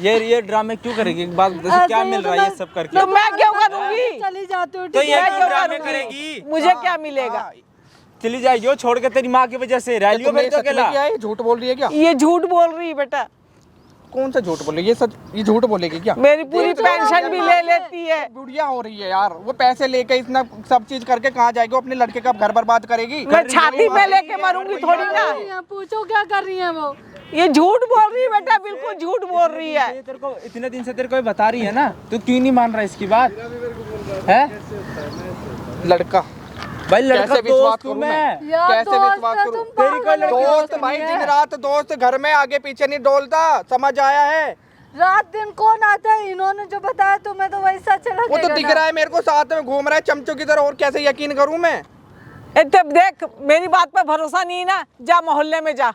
ये ड्रामे क्यों करेगी? एक बात जैसे क्या मिल रहा है ये सब करके? तो मैं क्यों करूंगी? चली जाती हूँ, तो ठीक ये है? क्यों ड्रामे करेगी? मुझे क्या मिलेगा? चली जाएगी वो छोड़ के तेरी माँ की वजह से। रह लियो मेरे को अकेला। क्या है, झूठ बोल रही है क्या? ये झूठ बोल रही है बेटा, कौन सा झूठ बोल रही है? ये सच, ये झूठ बोलेगी क्या? मेरी पूरी पेंशन भी ले लेती है। बुढ़िया हो रही है यार, वो पैसे लेके इतना सब चीज करके कहाँ जाएगी? वो अपने लड़के का घर बर्बाद करेगी। मैं छाती पे लेके मरूंगी थोड़ी ना। पूछो क्या कर रही है वो। ये झूठ बोल रही है बेटा, बिल्कुल झूठ बोल रही है। ये तेरे को इतने दिन से तेरे को ये बता रही है ना, तू क्यों नहीं मान रहा इसकी बात? है लड़का भाई, लड़का कैसे विश्वास दोस्त करूं हूं मैं? मैं। यार कैसे दोस्त विश्वास है, करूं? तुम तेरी कोई पागल हो। लड़की दोस्त भाई, दिन रात दोस्त, घर में आगे पीछे नहीं डोलता, समझ आया है? रात दिन कौन आता है? इन्होंने जो बताया तुम्हें तो वैसा अच्छा वो लगेगा तो दिख ना। रहा है मेरे को, साथ में घूम रहा है चमचों की तरह, और कैसे यकीन करूं मैं? तब देख, मेरी बात पर भरोसा नहीं है ना, जा मोहल्ले में जा,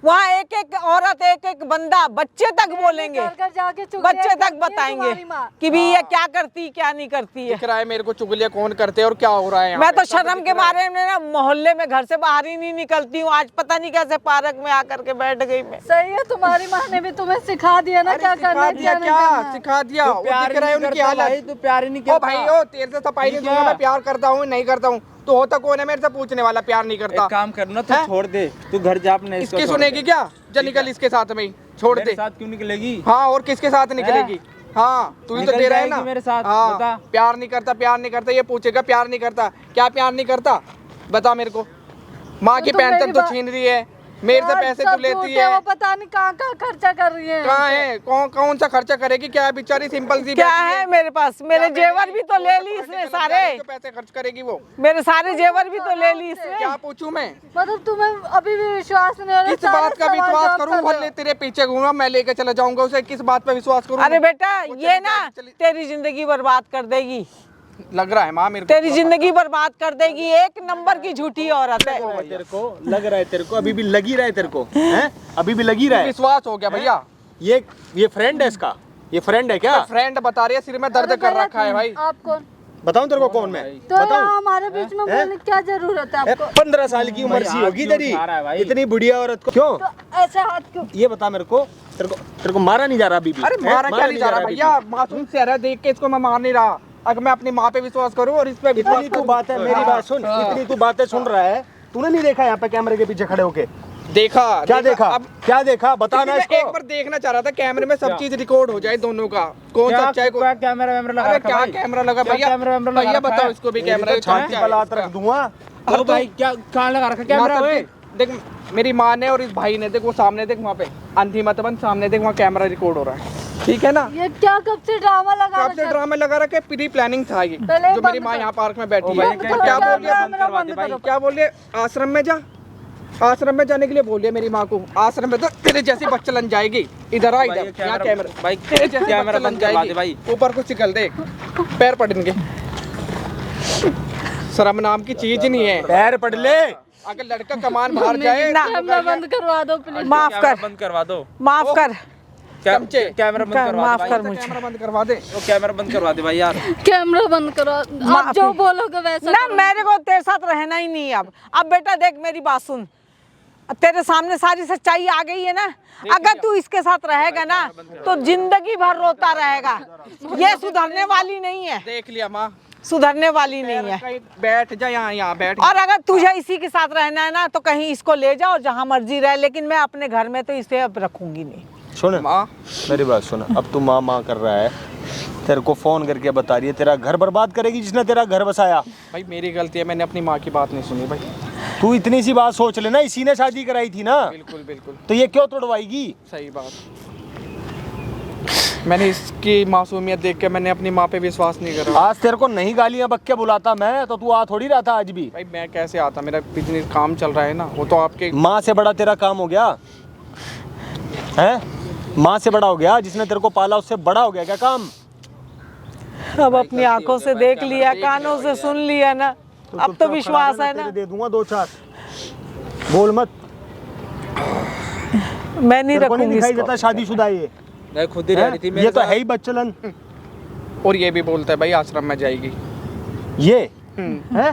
वहाँ एक एक औरत, एक एक बंदा, बच्चे तक बोलेंगे, घर जाके चुगलियां बच्चे तक करती है बताएंगे तुम्हारी माँ। कि भी ये क्या करती क्या नहीं करती है। दिख रहा है मेरे को चुगलियां कौन करते हैं और क्या हो रहा है यहाँ मैं पे। तो शर्म के मारे में ना मोहल्ले में घर से बाहर ही नहीं निकलती हूँ। आज पता नहीं कैसे पार्क में आकर के बैठ गई मैं। सही है, तुम्हारी माँ ने भी तुम्हें सिखा दिया ना अरे क्या सिखा करना है, दिया, क्या नहीं क्या करना है। सिखा दिया? वो दिख रहा है उनकी हालत। तू प्यार ही नहीं ओ करता भाई, ओ तेरे से सफाई नहीं दूंगा मैं, प्यार करता हूँ नहीं करता हूँ? तो होता कौन है मेरे से पूछने वाला प्यार नहीं करता? एक काम करना, तू हैं? छोड़ दे, तू घर जा अपने। इसको इसकी छोड़ सुनेगी दे। क्या? जा निकल इसके साथ में ही, छोड़ मेरे दे। साथ क्यों निकलेगी? हाँ, और किसके साथ निकलेगी? हाँ, तू ही तो निकल दे रहा है जाएगी ना मेरे साथ, हाँ, बता। प्यार नहीं करता, प्यार नहीं करता, ये पूछेगा प्यार नहीं करता। क्या प्यार नहीं करता? बता मेरे को। माँ की तो पेंशन मेरी तो बात- छीन रही है, मेरे से यार, पैसे सब तो लेती झूठ है, है। वो पता नहीं कहाँ कहाँ खर्चा कर रही है। कहाँ है? कौन सा खर्चा करेगी? क्या है बेचारी, सिंपल सी क्या बैठी है मेरे पास? मेरे जेवर भी तो ले ली इसने गलत सारे, जाएगी तो पैसे खर्च करेगी वो। मेरे सारे जेवर भी तो ले ली इसने। क्या पूछूं मैं? मतलब तुम्हें अभी भी विश्वास नहीं हो रहा? किस बात का विश्वास करूं? भले तेरे पीछे घूंगा, मैं लेके चला जाऊंगा उसे, किस बात पे विश्वास करूं? अरे बेटा, वो ये चली ना चली- तेरी जिंदगी बर्बाद कर देगी, लग रहा है माँ मेरे को। तेरी जिंदगी बर्बाद कर देगी। एक नंबर की झूठी औरत है। तेरे को लग रहा है, तेरे को अभी भी लगी रहा है, तेरे को हैं? अभी भी लगी रहा है। विश्वास हो गया भैया। ये फ्रेंड है इसका, ये फ्रेंड है क्या? फ्रेंड बता रही है, सिर में दर्द कर रखा है भाई। आप कौन? बताऊं तेरे को कौन मैं? तो यहाँ हमारे बीच में बोलने की क्या जरूरत है आपको? 15 साल की उम्र सी होगी तेरी, उठा रहा है भाई। इतनी बुढ़िया औरत को क्यों? तो ऐसे हाथ क्यों? ये बता मेरे को, तेरे को मारा नहीं जा रहा अभी भी? अरे हैं? मारा क्या नहीं जा रहा अभी भैया? मासूम चेहरा देख के इसको मैं मार नहीं रहा। अगर मैं अपनी माँ पे विश्वास करूं और इस पे भी? विश्वास इतनी तू करूं- बात है, मेरी बात सुन, इतनी तू बातें सुन रहा है, तूने नहीं देखा यहाँ पे कैमरे के पीछे खड़े होके? देखा क्या देखा? अब क्या देखा? बताना मैं इसको। एक बार देखना चाह रहा था कैमरे में सब चीज रिकॉर्ड हो जाए दोनों का, कौन सच्चा है कौन। क्या कैमरा वैमरा लगा अरे रखा क्या भाई? कैमरा लगा क्या भैया? कैमरा वैमरा लगा भैया रखा बताओ है? इसको भी मेरी कैमरा तो छाती पर लात रख दूंगा। ओ भाई, क्या कहाँ लगा रखा कैमरा? यहाँ तक ओए देख, मेरी माँ ने और इस भाई ने, देख वो सामने, देख वहाँ पे अंधी मत बन, सामने देख वहाँ कैमरा रिकॉर्ड हो रहा है, ठीक है ना? ये क्या कब से ड्रामा लगा कब से ड्रामा लगा रखा है? प्री प्लानिंग था ये, पहले जो बंद मेरी माँ कर। यहाँ पार्क में बैठी ओ भाई, है। क्या- क्या बोल रही है? कैमरा बंद करो। क्या बोल रही है? आश्रम में जा, आश्रम में जाने के लिए बोल रही है मेरी माँ को। आश्रम में तो तेरे जैसी बच्चलन जाएगी। इधर आ, भाई, इधर ये यहाँ कैमरा- कैमरा, भाई, तेरे जैसी कैमरा बच्चलन बंद करवा दे जाएगी। भाई। ऊपर कुछ निकल दे, पैर पड़ेंगे। शर्म नाम की चीज नहीं है। पैर पड़ ले। अगर लड़का कमान बाहर जाए, कैमरा बंद करवा दो प्लीज। माफ कैमरा कर, बंद करवा दो। माफ कर, चमचे। कैमरा बंद करवा माफ दो कर भाई। मुझे। कैमरा बंद करवा दे। वो कैमरा बंद करवा दे भाई यार। कैमरा बंद करो, आप जो बोलोगे वैसा ना करो। मेरे को तेरे साथ रहना ही नहीं है अब बेटा देख मेरी बात सुन, अब तेरे सामने सारी सच्चाई आ गई है ना। अगर तू इसके साथ रहेगा ना तो जिंदगी भर रोता रहेगा। ये सुधरने वाली नहीं है, देख लिया माँ, सुधरने वाली नहीं है। कहीं बैठ जा, यहाँ यहाँ बैठ। और अगर तुझे इसी के साथ रहना है ना तो कहीं इसको ले जाओ जहाँ मर्जी रहे, लेकिन मैं अपने घर में तो इसे अब रखूंगी नहीं। सुन माँ, मेरी बात सुन, अब तू माँ माँ कर रहा है, तेरे को फोन करके बता रही है तेरा घर बर्बाद करेगी जिसने तेरा घर बसाया। भाई मेरी गलती है, मैंने अपनी माँ की बात नहीं सुनी भाई। तू इतनी सी बात सोच लेना, इसी ने शादी कराई थी ना, बिल्कुल बिल्कुल तो ये क्यों तोड़वाएगी? सही बात। मैंने इसकी मासूमियत देख के मैंने अपनी माँ पे विश्वास नहीं करा। आज तेरे को नहीं गालियां बक के बुलाता मैं तो तू आ थोड़ी रहा था आज भी। भाई मैं कैसे आता, मेरा बिजनेस काम चल रहा है ना, वो तो आपके। माँ से बड़ा तेरा काम हो गया है? माँ से बड़ा हो गया, जिसने तेरे को पाला उससे बड़ा हो गया क्या काम? अब अपनी आंखों से देख लिया, कानों से सुन लिया ना, अब तो विश्वास है ना। दे दूंगा 2-4, बोल मत। मैं नहीं तेरे को नहीं रखूंगी दिखाई इसको। देता शादीशुदा ये? मैं खुद ही रह रही थी हैं? मेरे ये तो साथ। है ही बच्चलन। और ये भी बोलता है भाई आश्रम में जाएगी। ये हम्म। है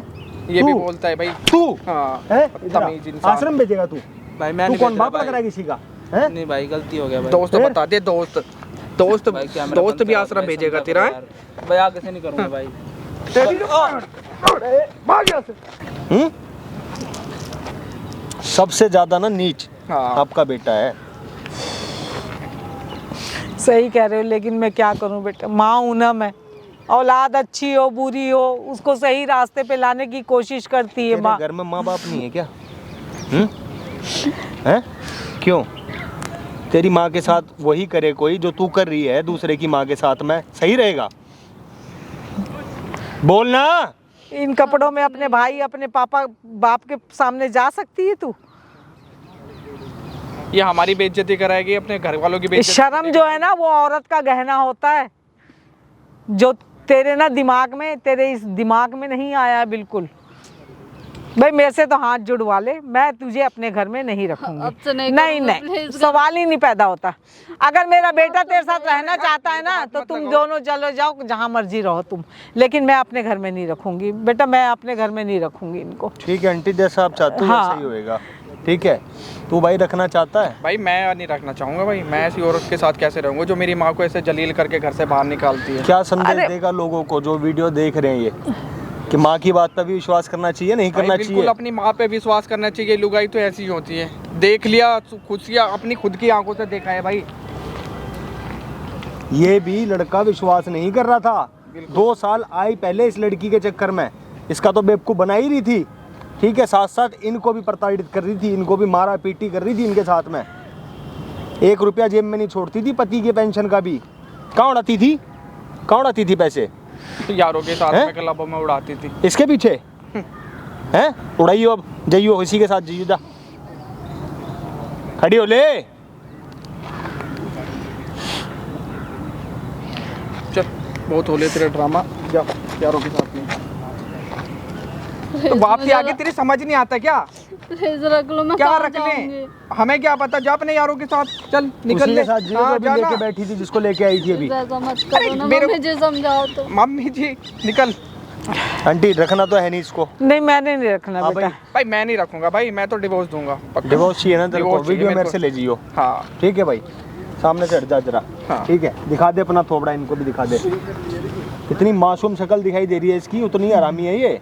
ये भी तू? बोलता है भाई। तू हाँ है इधर आ। तमीज इंसान। आश्रम भेजेगा तू? भाई मैं तू नहीं कौन भेज रहा बाप लग भाई। रहा है किसी का? है नहीं भाई गलती हो गया भाई। दोस्त तो फिर? बता दे, दोस्त दोस्त भाई कैमरा दोस्त बंद भी करा, आश्रम भाई भेजेगा समझा तेरा करो यार। भाई आगे से नहीं करूंगा भाई। भाग यहाँ से। सबसे ज्यादा ना नीच हाँ आपका बेटा है। सही कह रहे हो, लेकिन मैं क्या करूं बेटा, माँ हूं ना मैं। औलाद अच्छी हो बुरी हो, उसको सही रास्ते पे लाने की कोशिश करती है तेरे माँ। घर में माँ बाप नहीं है क्या? हैं? क्यों? तेरी माँ के साथ वही करे कोई जो तू कर रही है दूसरे की माँ के साथ में, सही रहेगा? बोलना। इन कपड़ों में अपने भाई अपने पापा बाप के सामने जा सकती है तू? ये हमारी बेइज्जती कराएगी, अपने घर वालों की बेइज्जती। शर्म जो है ना वो औरत का गहना होता है, जो तेरे ना दिमाग में, तेरे इस दिमाग में नहीं आया है बिल्कुल। भाई मेरे से तो हाथ जुड़वा ले, मैं तुझे अपने घर में नहीं रखूंगी। अब से नहीं नहीं करूंगा, नहीं, please। सवाल ही नहीं पैदा होता। अगर मेरा बेटा तेरे साथ रहना चाहता है ना तो तुम दोनों चलो जाओ, जहाँ मर्जी रहो तुम, लेकिन मैं अपने घर में नहीं रखूंगी बेटा, मैं अपने घर में नहीं रखूंगी इनको। ठीक है आंटी, जैसा आप चाहते हो हाँ। वैसा ही होएगा। ठीक है, तू भाई रखना चाहता है? भाई मैं नहीं रखना चाहूंगा भाई, मैं ऐसी औरत के साथ कैसे रहूंगा जो मेरी माँ को ऐसे जलील करके घर से बाहर निकालती है। क्या संदेश अरे- देगा लोगों को जो वीडियो देख रहे हैं ये, कि माँ की बात पर भी विश्वास करना चाहिए, नहीं भाई करना बिल्कुल चाहिए? अपनी माँ पे विश्वास करना चाहिए, लुगाई तो ऐसी ही होती है। देख लिया खुद से, अपनी खुद की आंखों से देखा है भाई। ये भी लड़का विश्वास नहीं कर रहा था। 2 साल आई पहले इस लड़की के चक्कर में, इसका तो बेवकूफ़ बना ही रही थी। ठीक है, साथ साथ इनको भी प्रताड़ित कर रही थी, इनको भी मारा पीटी कर रही थी इनके साथ में। 1 रुपया जेब में नहीं छोड़ती थी, पति के पेंशन का भी। कहाँ उड़ाती थी? कहाँ उड़ाती थी पैसे? तो यारों के साथ हैं? में क्लबों में उड़ाती थी। इसके पीछे हैं? उड़ाइयो, अब जाइयो इसी के साथ जाइयो, जा खड़ी हो ले। चल बहुत हो ले तेरे ड्रामा, जा यारों के साथ में। तो बाप के आगे तेरी समझ नहीं आता क्या? प्लीज रख लो, मैं क्या कहाँ रख ले? जाऊंगी? हमें क्या पता, जा अपने यारों के साथ, चल निकल उसी ले। के साथ जियो हाँ, जो अभी जा लेके ना। बैठी थी, जिसको लेके आई थी अभी। ऐसा मत करो ना मेरे- मम्मी जी, समझाओ तो। मम्मी जी निकल। आंटी रखना तो है नहीं इसको। नहीं मैंने नहीं रखना हाँ बेटा। भाई, भाई मैं नहीं रखूंगा भाई, मैं तो डिवोर्स दूंगा पक्का। डिवोर्स चाहिए ना तेरे को? डिवोर्स चाहिए वीडियो मेरे मेरे को। से ले जियो। हाँ ठीक है भाई, सामने से हट जा जरा। हाँ। ठीक है, दिखा दे अपना थोबड़ा, इनको भी दिखा दे। इतनी मासूम शक्ल दिखाई दे रही है इसकी, उतनी हरामी है ये।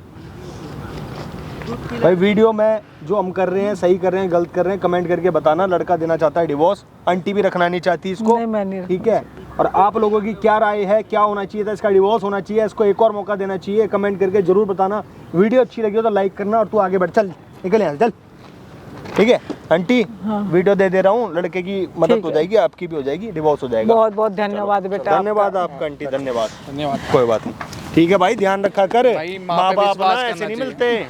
भाई वीडियो में जो हम कर रहे हैं सही कर रहे हैं गलत कर रहे हैं, कमेंट करके बताना। लड़का देना चाहता है डिवोर्स, आंटी भी रखना नहीं चाहती इसको। नहीं, मैं नहीं ठीक है, और आप लोगों की क्या राय है, क्या होना चाहिए था? इसका डिवोर्स होना चाहिए, इसको एक और मौका देना चाहिए? कमेंट करके जरूर बताना। वीडियो अच्छी लगी हो तो लाइक करना, और तू आगे बढ़, चल निकल यहाँ से, चल। ठीक है आंटी, वीडियो दे दे रहा हूँ, लड़के की मदद ठीक हो है। जाएगी, आपकी भी हो जाएगी, डिवोर्स हो जाएगा। बहुत बहुत धन्यवाद बेटा। धन्यवाद आपका आंटी, धन्यवाद। धन्यवाद। कोई बात नहीं, ठीक है भाई, ध्यान रखा कर। भाई, माँ माँ पे बाप विश्वास ना करना ऐसे नहीं चाहिए। मिलते।